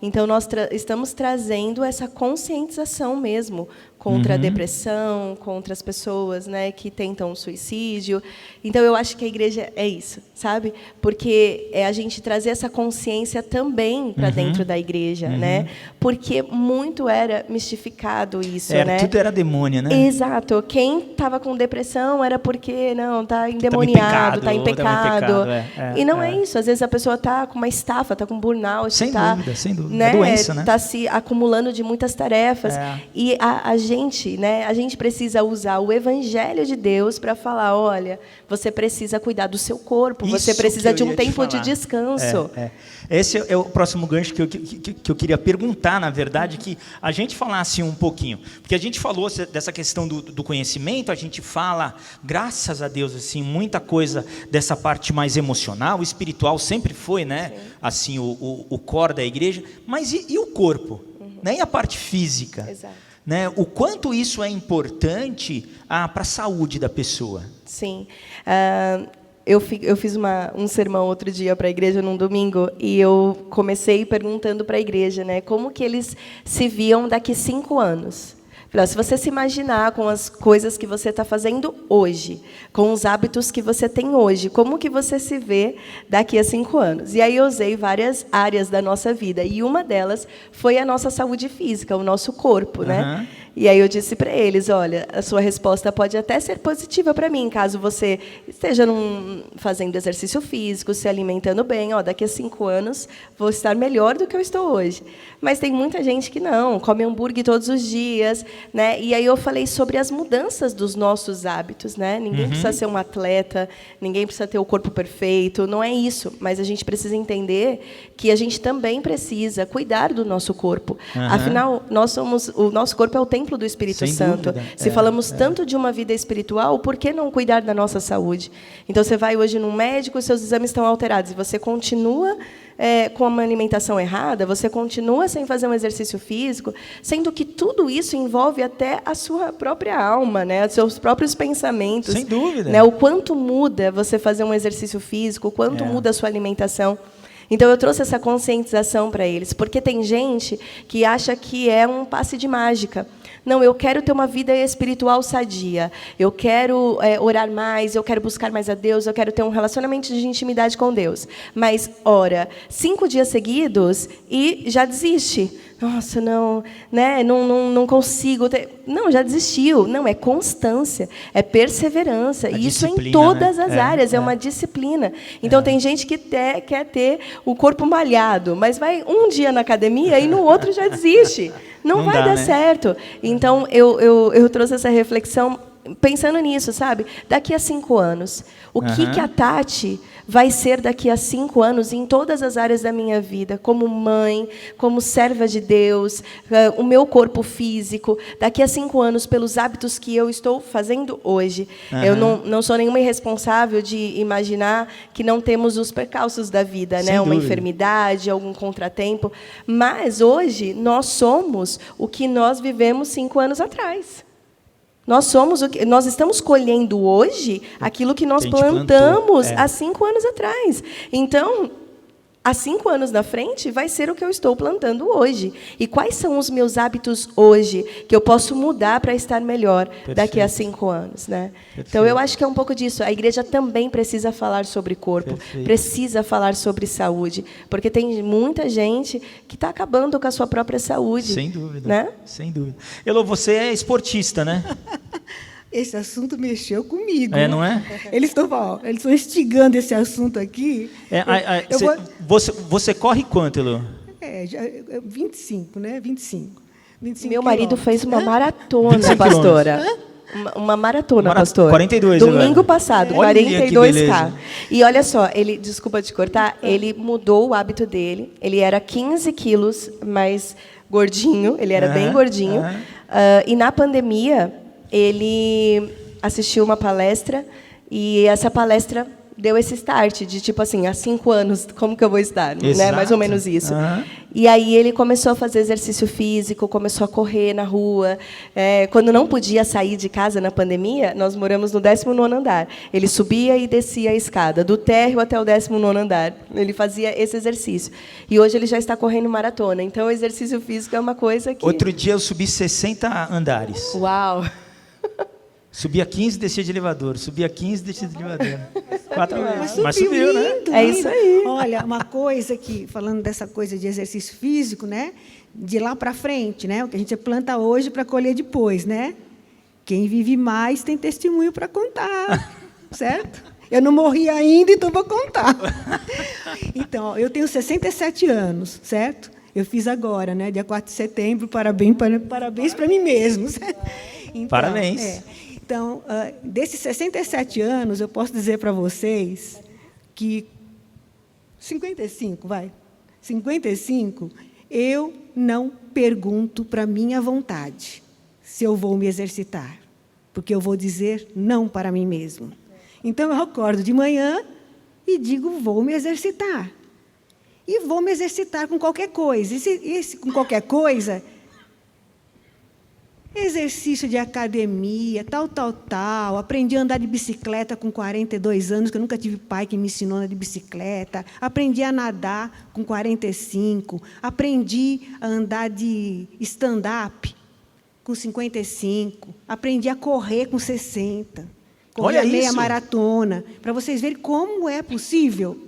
Então, nós estamos trazendo essa conscientização mesmo contra a depressão, contra as pessoas, né, que tentam suicídio. Então, eu acho que a igreja é isso, sabe? Porque é a gente trazer essa consciência também para dentro da igreja, né? Porque muito era mistificado isso, né? Tudo era demônio, né? Exato. Quem estava com depressão era porque não está endemoniado, está em pecado. E não é isso. Às vezes a pessoa está com uma estafa, está com burnout, sem dúvida. Né? É doença, né? Está se acumulando de muitas tarefas. E a gente, né? A gente precisa usar o Evangelho de Deus para falar, olha, você precisa cuidar do seu corpo, você precisa de um tempo de descanso. Esse é o próximo gancho que eu queria perguntar, na verdade, que a gente falasse um pouquinho. Porque a gente falou dessa questão do conhecimento, a gente fala, graças a Deus, assim, muita coisa dessa parte mais emocional, espiritual, sempre foi, né? Sim. Assim, o core da igreja. Mas e o corpo? Né? E a parte física? Exato. Né? O quanto isso é importante para a saúde da pessoa? Sim. Eu fiz um sermão outro dia para a igreja, num domingo, e eu comecei perguntando para a igreja, né, como que eles se viam daqui 5 anos. Falei, se você se imaginar com as coisas que você está fazendo hoje, com os hábitos que você tem hoje, como que você se vê daqui a 5 anos? E aí eu usei várias áreas da nossa vida, e uma delas foi a nossa saúde física, o nosso corpo, né? E aí eu disse para eles, olha, a sua resposta pode até ser positiva para mim, caso você esteja fazendo exercício físico, se alimentando bem, daqui a 5 anos vou estar melhor do que eu estou hoje. Mas tem muita gente que não, come hambúrguer todos os dias, né? E aí eu falei sobre as mudanças dos nossos hábitos, né? Ninguém precisa ser um atleta, ninguém precisa ter o corpo perfeito, não é isso. Mas a gente precisa entender que a gente também precisa cuidar do nosso corpo. Afinal, o nosso corpo é o templo do Espírito Santo. Se falamos tanto de uma vida espiritual, por que não cuidar da nossa saúde? Então, você vai hoje num médico, seus exames estão alterados, e você continua com uma alimentação errada, você continua sem fazer um exercício físico, sendo que tudo isso envolve até a sua própria alma, né? Os seus próprios pensamentos. Sem dúvida. Né? O quanto muda você fazer um exercício físico, o quanto muda a sua alimentação. Então, eu trouxe essa conscientização para eles, porque tem gente que acha que é um passe de mágica. Não, eu quero ter uma vida espiritual sadia, eu quero orar mais, eu quero buscar mais a Deus, eu quero ter um relacionamento de intimidade com Deus. Mas ora 5 dias seguidos e já desiste. Nossa, não, né? Não consigo. Não, já desistiu. Não, é constância, é perseverança. E isso em todas as áreas, é uma disciplina. Então, tem gente que quer ter o corpo malhado, mas vai um dia na academia e no outro já desiste. Não vai dar certo. Então, eu trouxe essa reflexão pensando nisso, sabe? Daqui a 5 anos, o que a Tati vai ser daqui a 5 anos em todas as áreas da minha vida, como mãe, como serva de Deus, o meu corpo físico, daqui a 5 anos, pelos hábitos que eu estou fazendo hoje. Eu não sou nenhuma irresponsável de imaginar que não temos os percalços da vida, né? Uma enfermidade, algum contratempo, mas hoje nós somos o que nós vivemos 5 anos atrás. Nós estamos colhendo hoje aquilo que nós plantamos há 5 anos atrás. Então, há 5 anos na frente, vai ser o que eu estou plantando hoje. E quais são os meus hábitos hoje que eu posso mudar para estar melhor daqui a 5 anos, né? Então, eu acho que é um pouco disso. A igreja também precisa falar sobre corpo, precisa falar sobre saúde, porque tem muita gente que está acabando com a sua própria saúde. Sem dúvida, né? Sem dúvida. Elô, você é esportista, né? Esse assunto mexeu comigo. É, não é? Eles estão instigando esse assunto aqui. Você corre quanto, Elô? 25, né? 25 Meu marido fez uma 25 maratona, pastora. Uma maratona, pastora. 42 Domingo agora. passado, Olha 42K. E olha só, desculpa te cortar, ele mudou o hábito dele. Ele era 15 quilos mais gordinho, ele era bem gordinho. E na pandemia, ele assistiu uma palestra, e essa palestra deu esse start de, tipo assim, há 5 anos, como que eu vou estar? Né? Mais ou menos isso. E aí ele começou a fazer exercício físico, começou a correr na rua. Quando não podia sair de casa na pandemia, nós moramos no 19º andar. Ele subia e descia a escada, do térreo até o 19º andar. Ele fazia esse exercício. E hoje ele já está correndo maratona. Então, o exercício físico é uma coisa que... Outro dia eu subi 60 andares. Uau! Subia 15, descia de elevador. Subia 15, descia de elevador. 4 vezes. Mas subiu, né? É isso aí. Olha, uma coisa que, falando dessa coisa de exercício físico, né? De lá para frente, né? O que a gente planta hoje para colher depois, né? Quem vive mais tem testemunho para contar, certo? Eu não morri ainda, então vou contar. Então, eu tenho 67 anos, certo? Eu fiz agora, né? Dia 4 de setembro, parabéns para mim mesmo. Então, parabéns. Então, desses 67 anos, eu posso dizer para vocês que 55, 55, eu não pergunto para minha vontade se eu vou me exercitar, porque eu vou dizer não para mim mesmo. Então, eu acordo de manhã e digo, vou me exercitar. E vou me exercitar com qualquer coisa. Com qualquer coisa... Exercício de academia, tal. Aprendi a andar de bicicleta com 42 anos, que eu nunca tive pai que me ensinou a andar de bicicleta. Aprendi a nadar com 45. Aprendi a andar de stand-up com 55. Aprendi a correr com 60. Correr a meia maratona. Para vocês verem como é possível.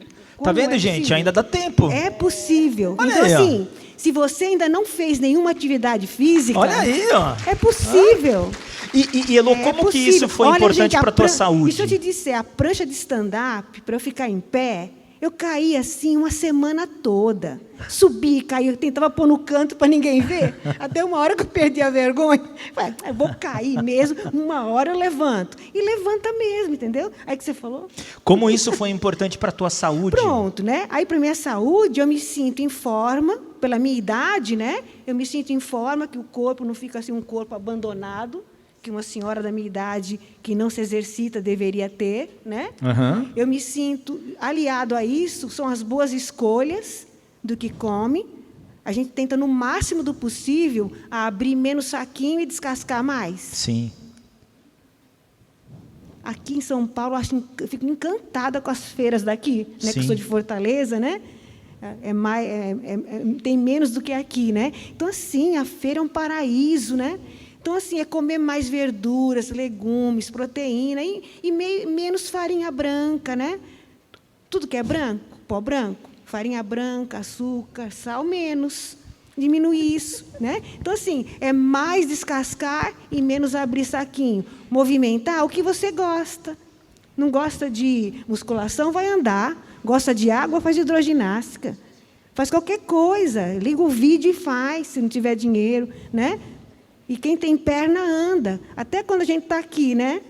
Tá vendo, gente? Ainda dá tempo. É possível. Olha então, aí, assim... Se você ainda não fez nenhuma atividade física... Olha aí, ó. É possível. E Elô, como que isso foi importante para a tua saúde? Deixa eu te dizer, a prancha de stand-up, para eu ficar em pé, eu caí assim uma semana toda. Subi, caí, eu tentava pôr no canto para ninguém ver. Até uma hora que eu perdi a vergonha. Falei, eu vou cair mesmo, uma hora eu levanto. E levanta mesmo, entendeu? Aí que você falou. Como isso foi importante para a tua saúde? Pronto, né? Aí, para a minha saúde, eu me sinto em forma, pela minha idade, né? Eu me sinto em forma, que o corpo não fica assim um corpo abandonado, que uma senhora da minha idade que não se exercita deveria ter, né? Eu me sinto, aliado a isso, são as boas escolhas do que come. A gente tenta, no máximo do possível, abrir menos saquinho e descascar mais. Sim. Aqui em São Paulo, eu fico encantada com as feiras daqui, né? Que eu sou de Fortaleza, né? Tem menos do que aqui, né? Então, assim, a feira é um paraíso, né? Então, assim, é comer mais verduras, legumes, proteína e menos farinha branca, né? Tudo que é branco, pó branco, farinha branca, açúcar, sal, menos. Diminuir isso, né? Então, assim, é mais descascar e menos abrir saquinho. Movimentar o que você gosta. Não gosta de musculação, vai andar. Gosta de água, faz hidroginástica. Faz qualquer coisa. Liga o vídeo e faz, se não tiver dinheiro, né? E quem tem perna anda. Até quando a gente está aqui, né?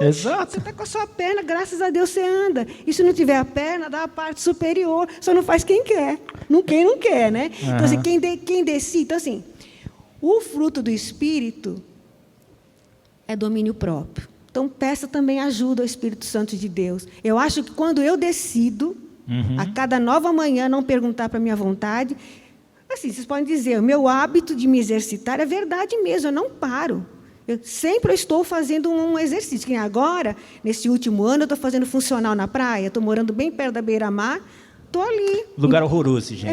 Exato. Você está com a sua perna, graças a Deus você anda. E se não tiver a perna, dá a parte superior. Só não faz quem quer. Quem não quer, né? Então, assim, quem decide. Então, assim, o fruto do Espírito é domínio próprio. Então, peça também ajuda ao Espírito Santo de Deus. Eu acho que quando eu decido, a cada nova manhã, não perguntar para a minha vontade, assim, vocês podem dizer, o meu hábito de me exercitar é verdade mesmo, eu não paro. Eu sempre estou fazendo um exercício. Que agora, nesse último ano, eu estou fazendo funcional na praia, estou morando bem perto da beira-mar, estou ali. Lugar horroroso, gente.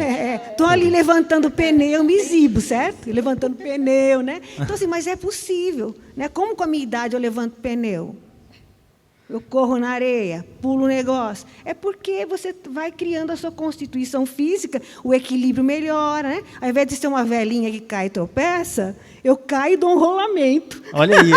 Estou ali levantando pneu, me exibo, certo? Levantando pneu, né? Então, assim, mas é possível. Né? Como com a minha idade eu levanto pneu? Eu corro na areia, pulo o negócio. É porque você vai criando a sua constituição física, o equilíbrio melhora, né? Ao invés de ser uma velhinha que cai e tropeça, eu caio e dou um rolamento. Olha aí.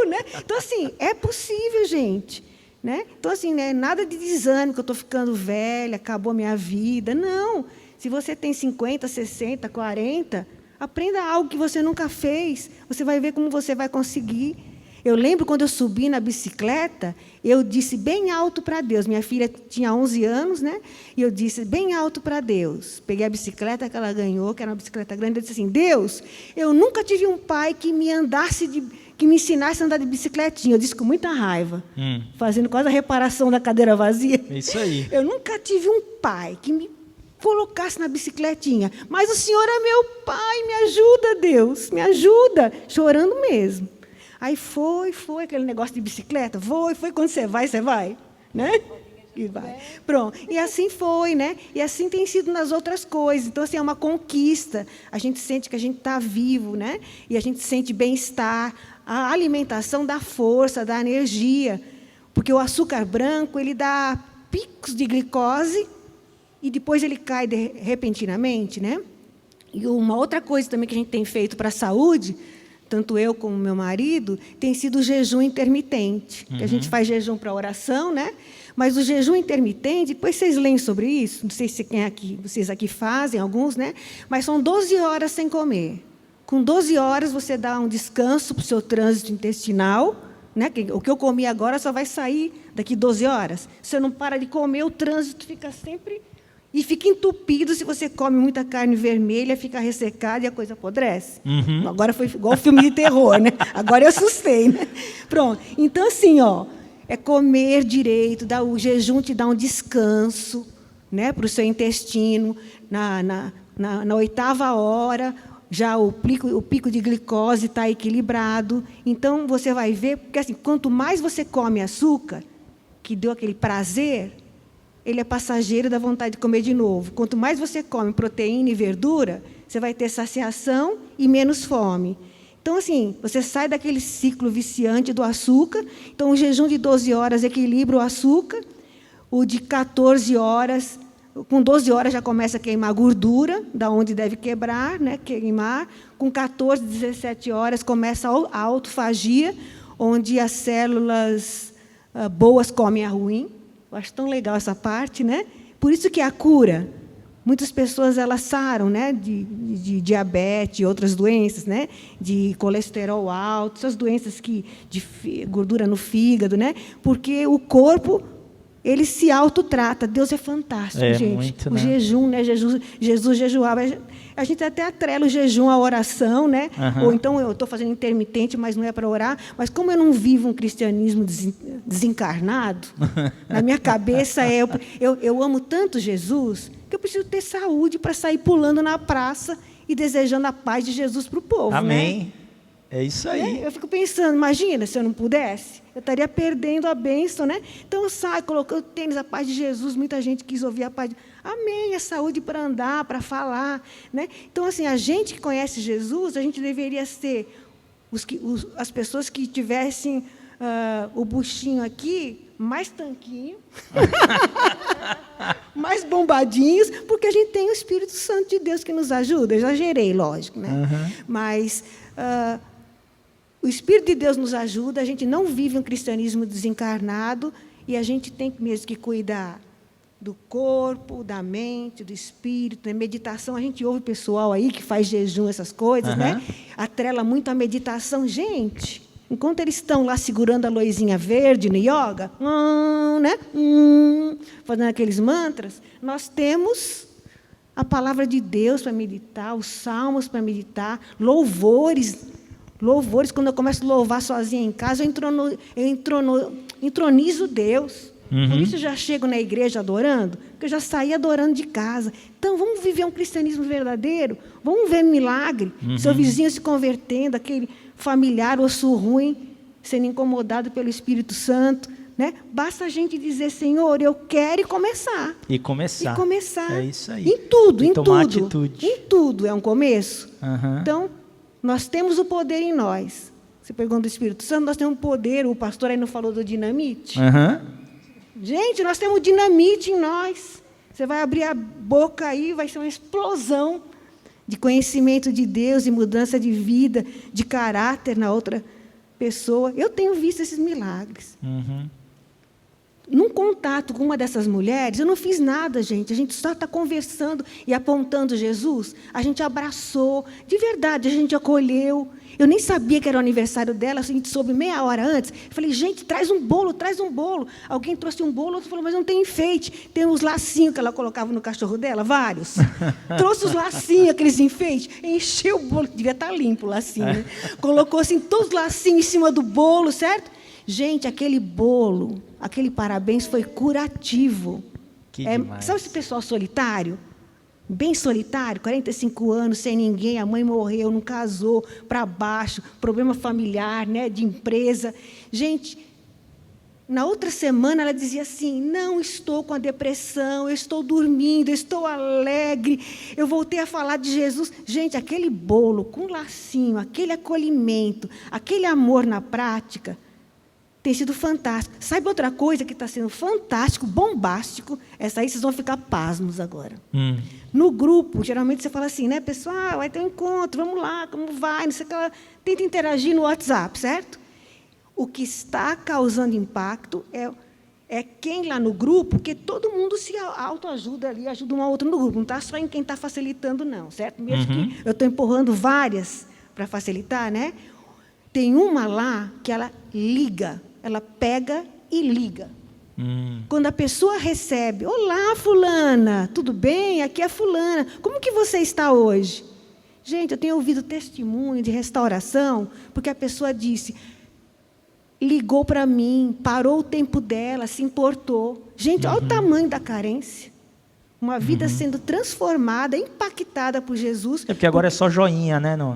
Né? Então, assim, é possível, gente. Né? Então, assim, né, nada de desânimo, que eu estou ficando velha, acabou a minha vida. Não. Se você tem 50, 60, 40, aprenda algo que você nunca fez. Você vai ver como você vai conseguir. Eu lembro quando eu subi na bicicleta, eu disse bem alto para Deus. Minha filha tinha 11 anos, né? E eu disse bem alto para Deus. Peguei a bicicleta que ela ganhou, que era uma bicicleta grande, eu disse assim, Deus, eu nunca tive um pai que me ensinasse a andar de bicicletinha. Eu disse com muita raiva, fazendo quase a reparação da cadeira vazia. É isso aí. Eu nunca tive um pai que me colocasse na bicicletinha. Mas o Senhor é meu pai, me ajuda, Deus, me ajuda. Chorando mesmo. Aí foi aquele negócio de bicicleta. Foi, quando você vai, né? E vai. Pronto. E assim foi, né? E assim tem sido nas outras coisas. Então, assim, é uma conquista. A gente sente que a gente está vivo, né? E a gente sente bem-estar. A alimentação dá força, dá energia. Porque o açúcar branco, ele dá picos de glicose e depois ele cai repentinamente, né? E uma outra coisa também que a gente tem feito para a saúde, tanto eu como meu marido, tem sido o jejum intermitente. Que a gente faz jejum para oração, né? Mas o jejum intermitente, depois vocês leem sobre isso, não sei se vocês aqui fazem, alguns, né? Mas são 12 horas sem comer. Com 12 horas você dá um descanso para o seu trânsito intestinal, né? O que eu comi agora só vai sair daqui 12 horas. Se você não para de comer, o trânsito fica sempre... E fica entupido se você come muita carne vermelha, fica ressecado e a coisa apodrece. Agora foi igual filme de terror, né? Agora eu assustei, né? Pronto. Então, assim, é comer direito, o jejum te dá um descanso, né, para o seu intestino. Na 8ª hora, já o pico de glicose está equilibrado. Então, você vai ver, porque assim, quanto mais você come açúcar, que deu aquele prazer, ele é passageiro da vontade de comer de novo. Quanto mais você come proteína e verdura, você vai ter saciação e menos fome. Então, assim, você sai daquele ciclo viciante do açúcar. Então, o jejum de 12 horas equilibra o açúcar. O de 14 horas, com 12 horas já começa a queimar gordura, da onde deve quebrar, né, queimar. Com 14, 17 horas começa a autofagia, onde as células boas comem a ruim. Eu acho tão legal essa parte, né? Por isso que a cura, muitas pessoas elas saram, né, de diabetes e outras doenças, né, de colesterol alto, essas doenças de gordura no fígado, né? Porque o corpo ele se autotrata. Deus é fantástico, gente. Muito, o né? jejum, né? Jesus jejuava. A gente até atrela o jejum à oração, né? Ou então eu estou fazendo intermitente, mas não é para orar. Mas como eu não vivo um cristianismo desencarnado, na minha cabeça eu amo tanto Jesus que eu preciso ter saúde para sair pulando na praça e desejando a paz de Jesus para o povo. Amém. Né? É isso aí. Eu fico pensando, imagina se eu não pudesse, eu estaria perdendo a bênção, né? Então eu saio, colocando o tênis, a paz de Jesus, muita gente quis ouvir a paz de... Amém, a saúde para andar, para falar, né? Então, assim, a gente que conhece Jesus, a gente deveria ser as pessoas que tivessem o buchinho aqui, mais tanquinho, mais bombadinhos, porque a gente tem o Espírito Santo de Deus que nos ajuda. Eu exagerei, lógico, né? Mas... o Espírito de Deus nos ajuda, a gente não vive um cristianismo desencarnado e a gente tem mesmo que cuidar do corpo, da mente, do espírito, né? Meditação, a gente ouve o pessoal aí que faz jejum, essas coisas, né? Atrela muito a meditação. Gente, enquanto eles estão lá segurando a luzinha verde no yoga, né? Fazendo aqueles mantras, nós temos a palavra de Deus para meditar, os salmos para meditar, louvores, quando eu começo a louvar sozinha em casa, eu entronizo Deus. Por isso eu já chego na igreja adorando, porque eu já saí adorando de casa. Então, vamos viver um cristianismo verdadeiro, vamos ver milagre, seu vizinho se convertendo, aquele familiar osso ruim, sendo incomodado pelo Espírito Santo. Né? Basta a gente dizer, Senhor, eu quero começar. E começar. É isso aí. Em tudo, em tomar tudo. Atitude. Em tudo é um começo. Então, nós temos o poder em nós. Você pergunta do Espírito Santo, nós temos poder. O pastor aí não falou do dinamite? Gente, nós temos dinamite em nós. Você vai abrir a boca aí, vai ser uma explosão de conhecimento de Deus, de mudança de vida, de caráter na outra pessoa. Eu tenho visto esses milagres. Num contato com uma dessas mulheres, eu não fiz nada, gente. A gente só está conversando e apontando Jesus. A gente abraçou, de verdade, a gente acolheu. Eu nem sabia que era o aniversário dela, a gente soube meia hora antes. Eu falei, gente, traz um bolo, traz um bolo. Alguém trouxe um bolo, outro falou, mas não tem enfeite. Tem os lacinhos que ela colocava no cachorro dela, vários. Trouxe os lacinhos, aqueles enfeites, encheu o bolo, devia estar limpo o lacinho, né? Colocou assim, todos os lacinhos em cima do bolo, certo? Gente, aquele bolo, aquele parabéns foi curativo. Que demais. Sabe esse pessoal solitário? Bem solitário, 45 anos, sem ninguém, a mãe morreu, não casou, para baixo, problema familiar, né, de empresa. Gente, na outra semana ela dizia assim, não estou com a depressão, eu estou dormindo, eu estou alegre, eu voltei a falar de Jesus. Gente, aquele bolo com lacinho, aquele acolhimento, aquele amor na prática, tem sido fantástico. Sabe outra coisa que está sendo fantástico, bombástico? Essa aí vocês vão ficar pasmos agora. No grupo, geralmente você fala assim, né, pessoal, vai ter um encontro, vamos lá, como vai, não sei o que lá. Tenta interagir no WhatsApp, certo? O que está causando impacto é quem lá no grupo, porque todo mundo se autoajuda ali, ajuda um ao outro no grupo, não está só em quem está facilitando, não, certo? Mesmo que eu estou empurrando várias para facilitar, né? Tem uma lá que ela liga, ela pega e liga. Quando a pessoa recebe, olá, fulana, tudo bem? Aqui é a fulana. Como que você está hoje? Gente, eu tenho ouvido testemunho de restauração, porque a pessoa disse, ligou para mim, parou o tempo dela, se importou. Gente, olha o tamanho da carência. Uma vida sendo transformada, impactada por Jesus. É porque agora é só joinha, né, no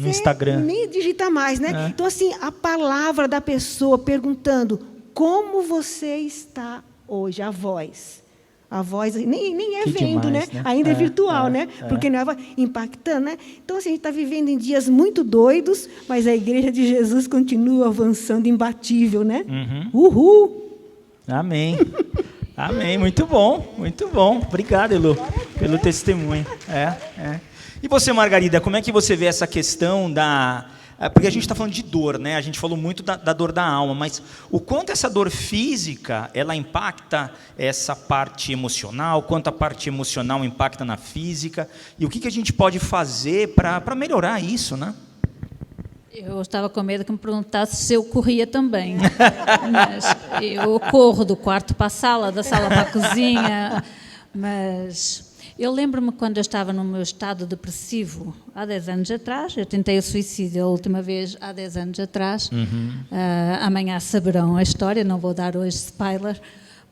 Instagram. Nem digita mais, né? Então, assim, a palavra da pessoa perguntando, como você está hoje? A voz nem é que vendo, demais, né? Ainda é virtual, né? Porque não é impactando, né? Então, assim, a gente está vivendo em dias muito doidos, mas a Igreja de Jesus continua avançando imbatível, né? Uhul! Amém. Amém, muito bom, muito bom. Obrigado, Elu, pelo testemunho. E você, Margarida, como é que você vê essa questão da... Porque a gente está falando de dor, né? A gente falou muito da dor da alma, mas o quanto essa dor física, ela impacta essa parte emocional, quanto a parte emocional impacta na física, e o que a gente pode fazer para melhorar isso, né? Eu estava com medo que me perguntasse se eu corria também. Mas eu corro do quarto para a sala, da sala para a cozinha. Mas eu lembro-me quando eu estava no meu estado depressivo, há 10 anos atrás. Eu tentei o suicídio a última vez há 10 anos atrás. Amanhã saberão a história, não vou dar hoje spoiler.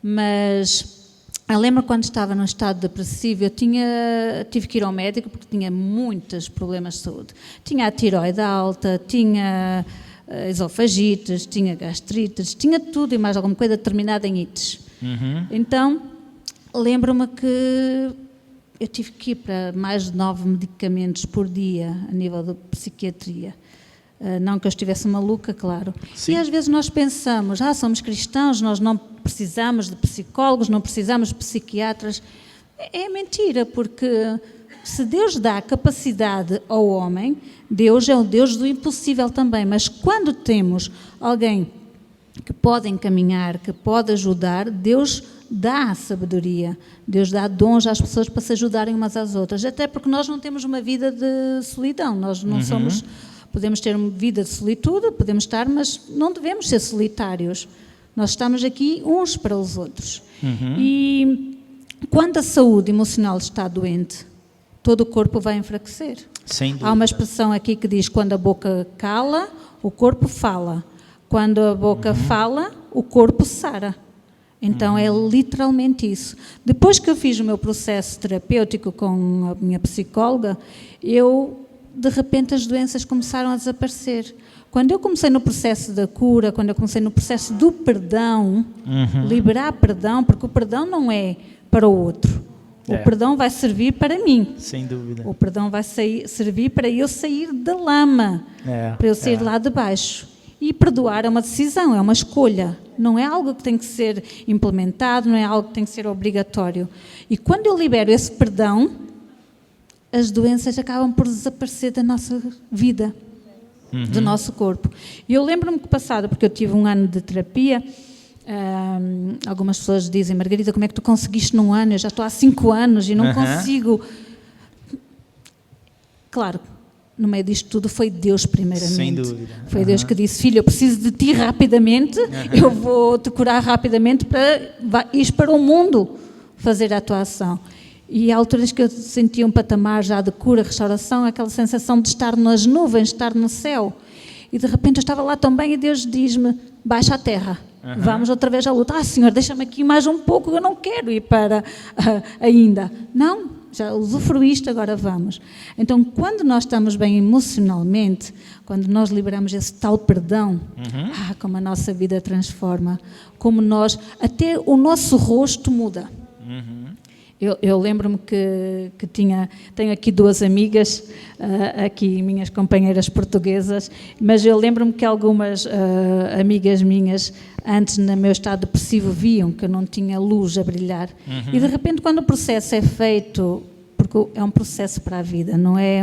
Mas eu lembro quando estava num estado depressivo, eu tive que ir ao médico porque tinha muitos problemas de saúde. Tinha a tireoide alta, tinha esofagites, tinha gastrites, tinha tudo e mais alguma coisa determinada em ites. Então, lembro-me que eu tive que ir para mais de 9 medicamentos por dia a nível de psiquiatria. Não que eu estivesse maluca, claro. Sim. E às vezes nós pensamos, somos cristãos, nós não precisamos de psicólogos, não precisamos de psiquiatras. É mentira, porque se Deus dá capacidade ao homem, Deus é o Deus do impossível também. Mas quando temos alguém que pode encaminhar, que pode ajudar, Deus dá sabedoria, Deus dá dons às pessoas para se ajudarem umas às outras, até porque nós não temos uma vida de solidão, nós não somos, podemos ter uma vida de solitude, podemos estar, mas não devemos ser solitários, nós estamos aqui uns para os outros. E quando a saúde emocional está doente, todo o corpo vai enfraquecer. Sem dúvida. Há uma expressão aqui que diz: quando a boca cala, o corpo fala. Quando a boca fala, o corpo sara. Então é literalmente isso. Depois que eu fiz o meu processo terapêutico com a minha psicóloga, de repente as doenças começaram a desaparecer. Quando eu comecei no processo da cura, quando eu comecei no processo do perdão, liberar perdão, porque o perdão não é para o outro. O perdão vai servir para mim. Sem dúvida. O perdão vai servir para eu sair da lama, para eu sair lá de baixo. E perdoar é uma decisão, é uma escolha. Não é algo que tem que ser implementado, não é algo que tem que ser obrigatório. E quando eu libero esse perdão, as doenças acabam por desaparecer da nossa vida, do nosso corpo. E eu lembro-me que passado, porque eu tive um ano de terapia, algumas pessoas dizem: Margarida, como é que tu conseguiste num ano? Eu já estou há 5 anos e não consigo. Claro, no meio disto tudo foi Deus primeiramente. Sem dúvida. Foi Deus que disse: filho, eu preciso de ti rapidamente, eu vou te curar rapidamente para ires para o mundo fazer a tua ação. E há alturas que eu sentia um patamar já de cura, restauração, aquela sensação de estar nas nuvens, de estar no céu. E de repente eu estava lá tão bem e Deus diz-me: baixa à terra. Vamos outra vez à luta. Senhor, deixa-me aqui mais um pouco, eu não quero ir para ainda. Não, já usufruíste, agora vamos. Então, quando nós estamos bem emocionalmente, quando nós liberamos esse tal perdão, como a nossa vida transforma, como até o nosso rosto muda. Eu lembro-me que tenho aqui 2 amigas, aqui minhas companheiras portuguesas, mas eu lembro-me que algumas amigas minhas, antes no meu estado depressivo, viam que eu não tinha luz a brilhar. E de repente, quando o processo é feito, porque é um processo para a vida, não é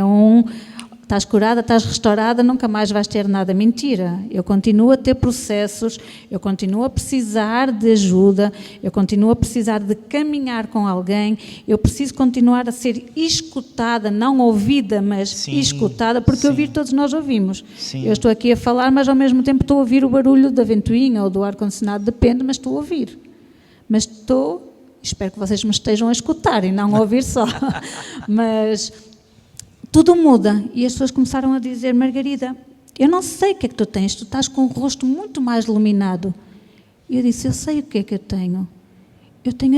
estás curada, estás restaurada, nunca mais vais ter nada. Mentira. Eu continuo a ter processos, eu continuo a precisar de ajuda, eu continuo a precisar de caminhar com alguém, eu preciso continuar a ser escutada, não ouvida, mas escutada, porque ouvir todos nós ouvimos. Eu estou aqui a falar, mas ao mesmo tempo estou a ouvir o barulho da ventoinha ou do ar-condicionado, depende, mas estou a ouvir. Espero que vocês me estejam a escutar e não a ouvir só. Mas tudo muda e as pessoas começaram a dizer: Margarida, eu não sei o que é que tu tens, tu estás com o rosto muito mais iluminado. E eu disse: eu sei o que é que eu tenho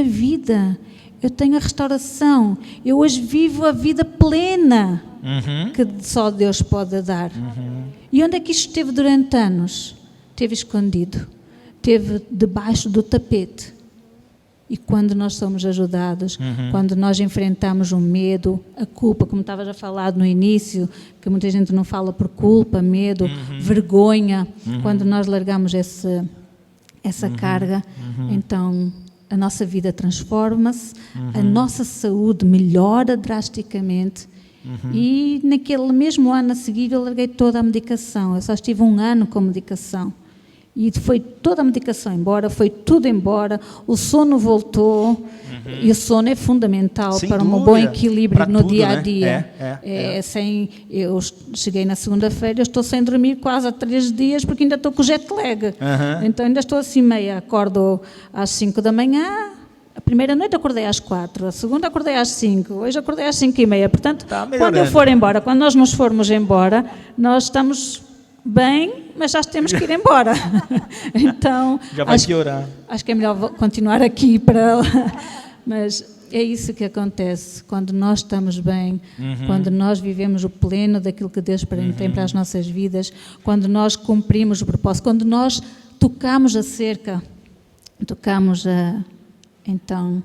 a vida, eu tenho a restauração, eu hoje vivo a vida plena que só Deus pode dar. E onde é que isto esteve durante anos? Esteve escondido, esteve debaixo do tapete. E quando nós somos ajudados, quando nós enfrentamos o medo, a culpa, como estavas a falar no início, que muita gente não fala por culpa, medo, vergonha, quando nós largamos essa carga, então a nossa vida transforma-se, a nossa saúde melhora drasticamente. E naquele mesmo ano a seguir eu larguei toda a medicação, eu só estive 1 ano com medicação. E foi toda a medicação embora, foi tudo embora, o sono voltou, e o sono é fundamental para um bom equilíbrio no dia-a-dia. Eu cheguei na segunda-feira, eu estou sem dormir quase há 3 dias, porque ainda estou com jet lag. Então ainda estou assim meia, acordo às 5 da manhã, a primeira noite acordei às 4, a segunda acordei às 5, hoje acordei às 5:30, portanto, quando eu for embora, quando nós nos formos embora, nós estamos bem, mas já temos que ir embora. Então já vai piorar. Acho que é melhor continuar aqui mas é isso que acontece quando nós estamos bem, quando nós vivemos o pleno daquilo que Deus tem para as nossas vidas, quando nós cumprimos o propósito, quando nós tocamos a cerca, então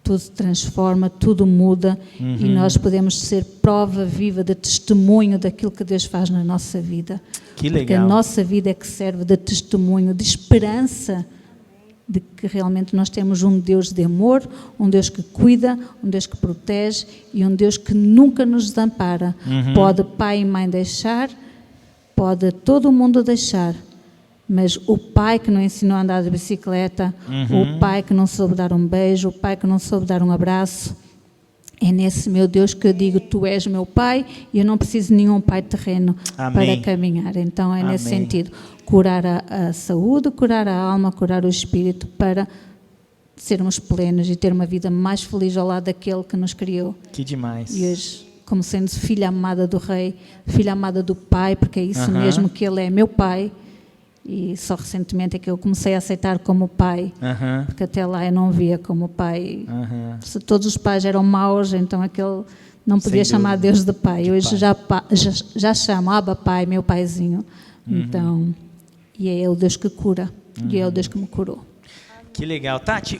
tudo se transforma, tudo muda e nós podemos ser prova viva de testemunho daquilo que Deus faz na nossa vida. Que legal. Porque a nossa vida é que serve de testemunho, de esperança de que realmente nós temos um Deus de amor, um Deus que cuida, um Deus que protege e um Deus que nunca nos desampara. Pode pai e mãe deixar, pode todo o mundo deixar, Mas o pai que não ensinou a andar de bicicleta, o pai que não soube dar um beijo, o pai que não soube dar um abraço, é nesse meu Deus que eu digo, tu és meu pai e eu não preciso de nenhum pai terreno para caminhar. Então é nesse sentido, curar a saúde, curar a alma, curar o espírito para sermos plenos e ter uma vida mais feliz ao lado daquele que nos criou. Que demais. E hoje, como sendo filha amada do Rei, filha amada do Pai, porque é isso mesmo que Ele é meu Pai. E só recentemente é que eu comecei a aceitar como pai, porque até lá eu não via como pai. Se todos os pais eram maus, então aquele não podia chamar Deus de pai. Hoje já chamo Abba Pai, meu paizinho. Então, e é o Deus que cura, e é o Deus que me curou. Que legal. Tati,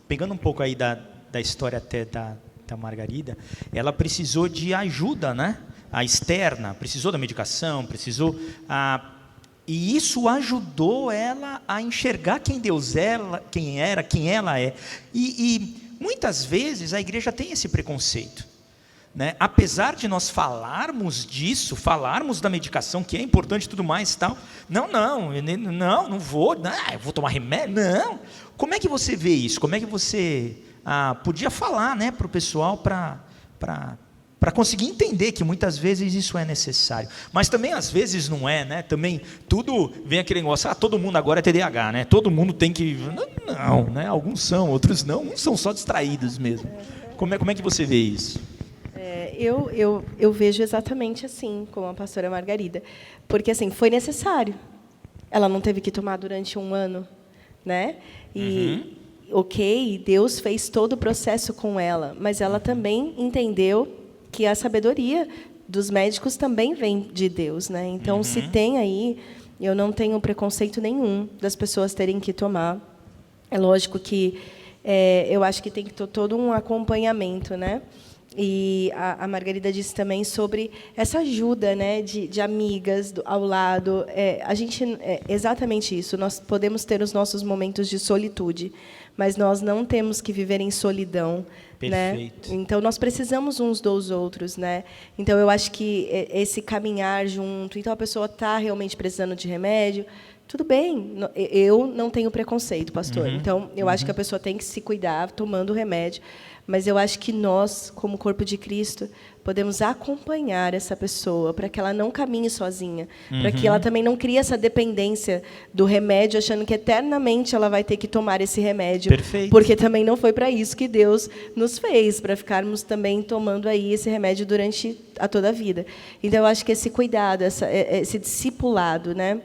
pegando um pouco aí da história até da Margarida, ela precisou de ajuda, né? A externa, precisou da medicação, precisou... E isso ajudou ela a enxergar quem Deus era, quem ela é. E muitas vezes a igreja tem esse preconceito, né? Apesar de nós falarmos disso, falarmos da medicação, que é importante e tudo mais e tal. Não vou, eu vou tomar remédio, não. Como é que você vê isso? Como é que você podia falar, né, para o pessoal para conseguir entender que muitas vezes isso é necessário, mas também às vezes não é, né? Também tudo vem aquele negócio, todo mundo agora é TDAH, né? Todo mundo tem que... Não, né? Alguns são, outros não, uns são só distraídos mesmo. Como é que você vê isso? Eu vejo exatamente assim, como a pastora Margarida, porque assim, foi necessário. Ela não teve que tomar durante 1 ano, né? Ok, Deus fez todo o processo com ela, mas ela também entendeu que a sabedoria dos médicos também vem de Deus, né? Então, se tem aí, eu não tenho preconceito nenhum das pessoas terem que tomar. É lógico que eu acho que tem que ter todo um acompanhamento, né? E a Margarida disse também sobre essa ajuda, né, de amigas ao lado. A gente exatamente isso. Nós podemos ter os nossos momentos de solitude, mas nós não temos que viver em solidão. Perfeito. Né? Então, nós precisamos uns dos outros, né? Então, eu acho que esse caminhar junto... Então, a pessoa está realmente precisando de remédio, tudo bem, eu não tenho preconceito, pastor. Então, eu acho que a pessoa tem que se cuidar tomando remédio, mas eu acho que nós, como corpo de Cristo, podemos acompanhar essa pessoa para que ela não caminhe sozinha, para que ela também não crie essa dependência do remédio, achando que eternamente ela vai ter que tomar esse remédio. Perfeito. Porque também não foi para isso que Deus nos fez, para ficarmos também tomando aí esse remédio durante toda a vida. Então, eu acho que esse cuidado, esse discipulado, né?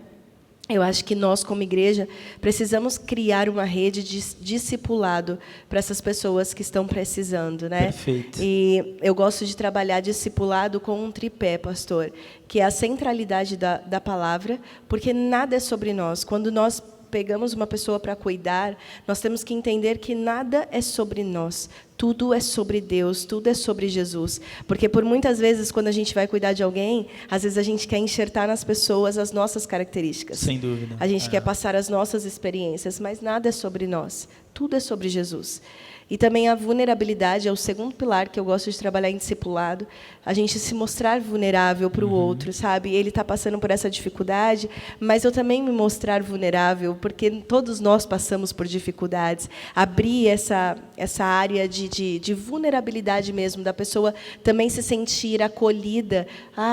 Eu acho que nós, como igreja, precisamos criar uma rede de discipulado para essas pessoas que estão precisando, né? Perfeito. E eu gosto de trabalhar discipulado com um tripé, pastor, que é a centralidade da palavra, porque nada é sobre nós. Quando nós pegamos uma pessoa para cuidar, nós temos que entender que nada é sobre nós. Tudo é sobre Deus, tudo é sobre Jesus. Porque por muitas vezes, quando a gente vai cuidar de alguém, às vezes a gente quer enxertar nas pessoas as nossas características. Sem dúvida. A gente quer passar as nossas experiências, mas nada é sobre nós. Tudo é sobre Jesus. E também a vulnerabilidade é o segundo pilar que eu gosto de trabalhar em discipulado. A gente se mostrar vulnerável para o outro, sabe? Ele está passando por essa dificuldade, mas eu também me mostrar vulnerável, porque todos nós passamos por dificuldades. Abrir essa área de vulnerabilidade mesmo, da pessoa também se sentir acolhida.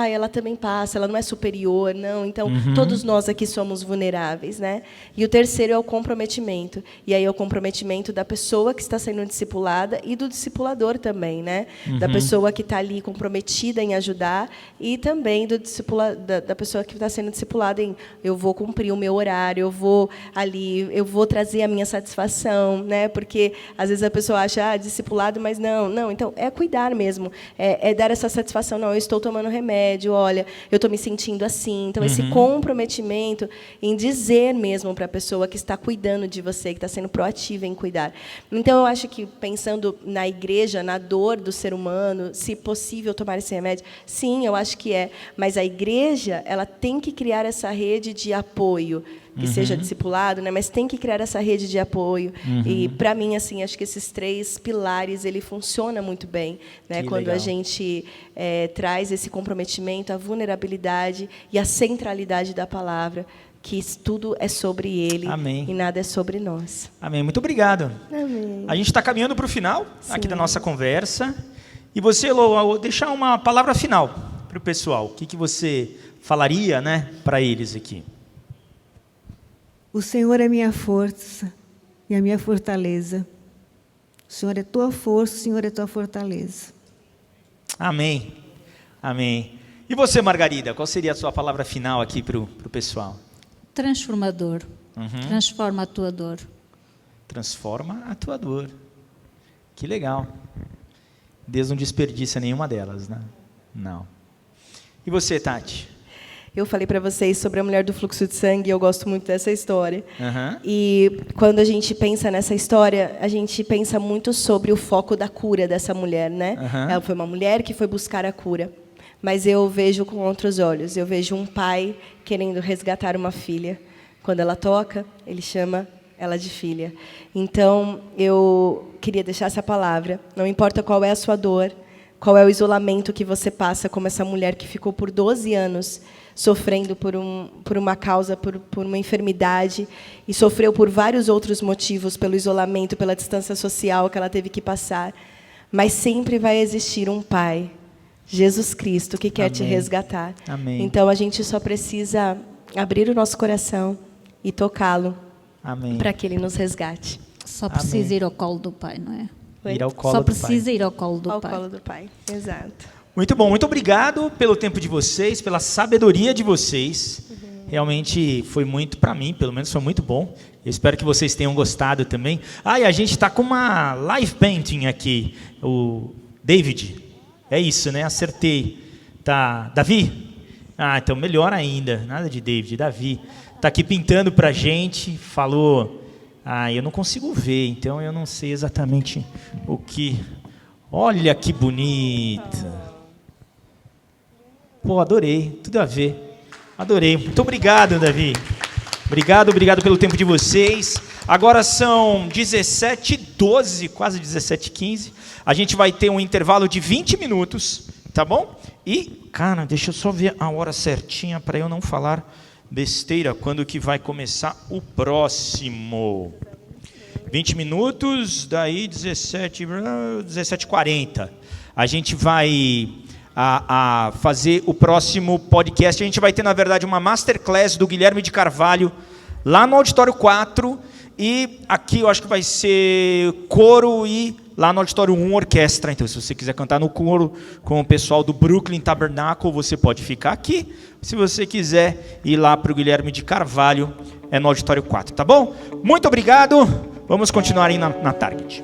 Ela também passa, ela não é superior, não. Então, todos nós aqui somos vulneráveis, né? E o terceiro é o comprometimento. E aí é o comprometimento da pessoa que está sendo discipulada e do discipulador também, né? Da pessoa que está ali comprometida em ajudar e também da pessoa que está sendo discipulada em eu vou cumprir o meu horário, eu vou trazer a minha satisfação, né? Porque às vezes a pessoa acha discipulado, mas não. Então é cuidar mesmo, é dar essa satisfação. Não, eu estou tomando remédio, olha, eu estou me sentindo assim. Então esse comprometimento em dizer mesmo para a pessoa que está cuidando de você, que está sendo proativa em cuidar. Então eu acho que pensando na igreja, na dor do ser humano, se possível tomar esse remédio, sim, eu acho que é. Mas a igreja, ela tem que criar essa rede de apoio, que seja discipulado, né? Mas tem que criar essa rede de apoio. E para mim, assim, acho que esses 3 pilares ele funciona muito bem, né? Quando legal. A gente traz esse comprometimento, a vulnerabilidade e a centralidade da palavra. que tudo é sobre Ele. Amém. E nada é sobre nós. Amém. Muito obrigado. Amém. A gente está caminhando para o final aqui Sim. da nossa conversa. E você, Elô, ao deixar uma palavra final para o pessoal. O que você falaria, né, para eles aqui? O Senhor é minha força e a minha fortaleza. O Senhor é tua força, o Senhor é tua fortaleza. Amém. Amém. E você, Margarida, qual seria a sua palavra final aqui para o pessoal? Transformador. Transforma a tua dor. Transforma a tua dor. Que legal. Deus não desperdiça nenhuma delas, né? Não. E você, Tati? Eu falei para vocês sobre a mulher do fluxo de sangue, eu gosto muito dessa história. Uhum. E quando a gente pensa nessa história, a gente pensa muito sobre o foco da cura dessa mulher, né? Uhum. Ela foi uma mulher que foi buscar a cura. Mas eu vejo com outros olhos. Eu vejo um pai querendo resgatar uma filha. Quando ela toca, ele chama ela de filha. Então, eu queria deixar essa palavra. Não importa qual é a sua dor, qual é o isolamento que você passa, como essa mulher que ficou por 12 anos sofrendo por uma causa, por uma enfermidade, e sofreu por vários outros motivos, pelo isolamento, pela distância social que ela teve que passar. Mas sempre vai existir um pai, Jesus Cristo, que quer te resgatar. Amém. Então, a gente só precisa abrir o nosso coração e tocá-lo para que Ele nos resgate. Só precisa ir ao colo do Pai, não é? Ir ao colo Só do Pai. precisa ir ao colo do Ao Pai. colo do Pai, exato. Muito bom, muito obrigado pelo tempo de vocês, pela sabedoria de vocês. Realmente foi muito, para mim, pelo menos foi muito bom. Eu espero que vocês tenham gostado também. Ah, e a gente está com uma live painting aqui, o David. É isso, né? Acertei. Tá, Davi? Ah, então melhor ainda. Nada de David, Davi. Tá aqui pintando pra gente, falou. Ah, eu não consigo ver, então eu não sei exatamente o que. Olha que bonita. Pô, adorei, tudo a ver. Adorei. Muito obrigado, Davi. Obrigado pelo tempo de vocês. Agora são 17h12, quase 17h15. A gente vai ter um intervalo de 20 minutos, tá bom? E, cara, deixa eu só ver a hora certinha para eu não falar besteira. Quando que vai começar o próximo? 20 minutos, daí 17h40. A gente vai a fazer o próximo podcast. A gente vai ter, na verdade, uma masterclass do Guilherme de Carvalho lá no Auditório 4. E aqui eu acho que vai ser coro e lá no Auditório 1 orquestra. Então, se você quiser cantar no coro com o pessoal do Brooklyn Tabernacle, você pode ficar aqui. Se você quiser ir lá para o Guilherme de Carvalho, é no Auditório 4, tá bom? Muito obrigado. Vamos continuar aí na Target.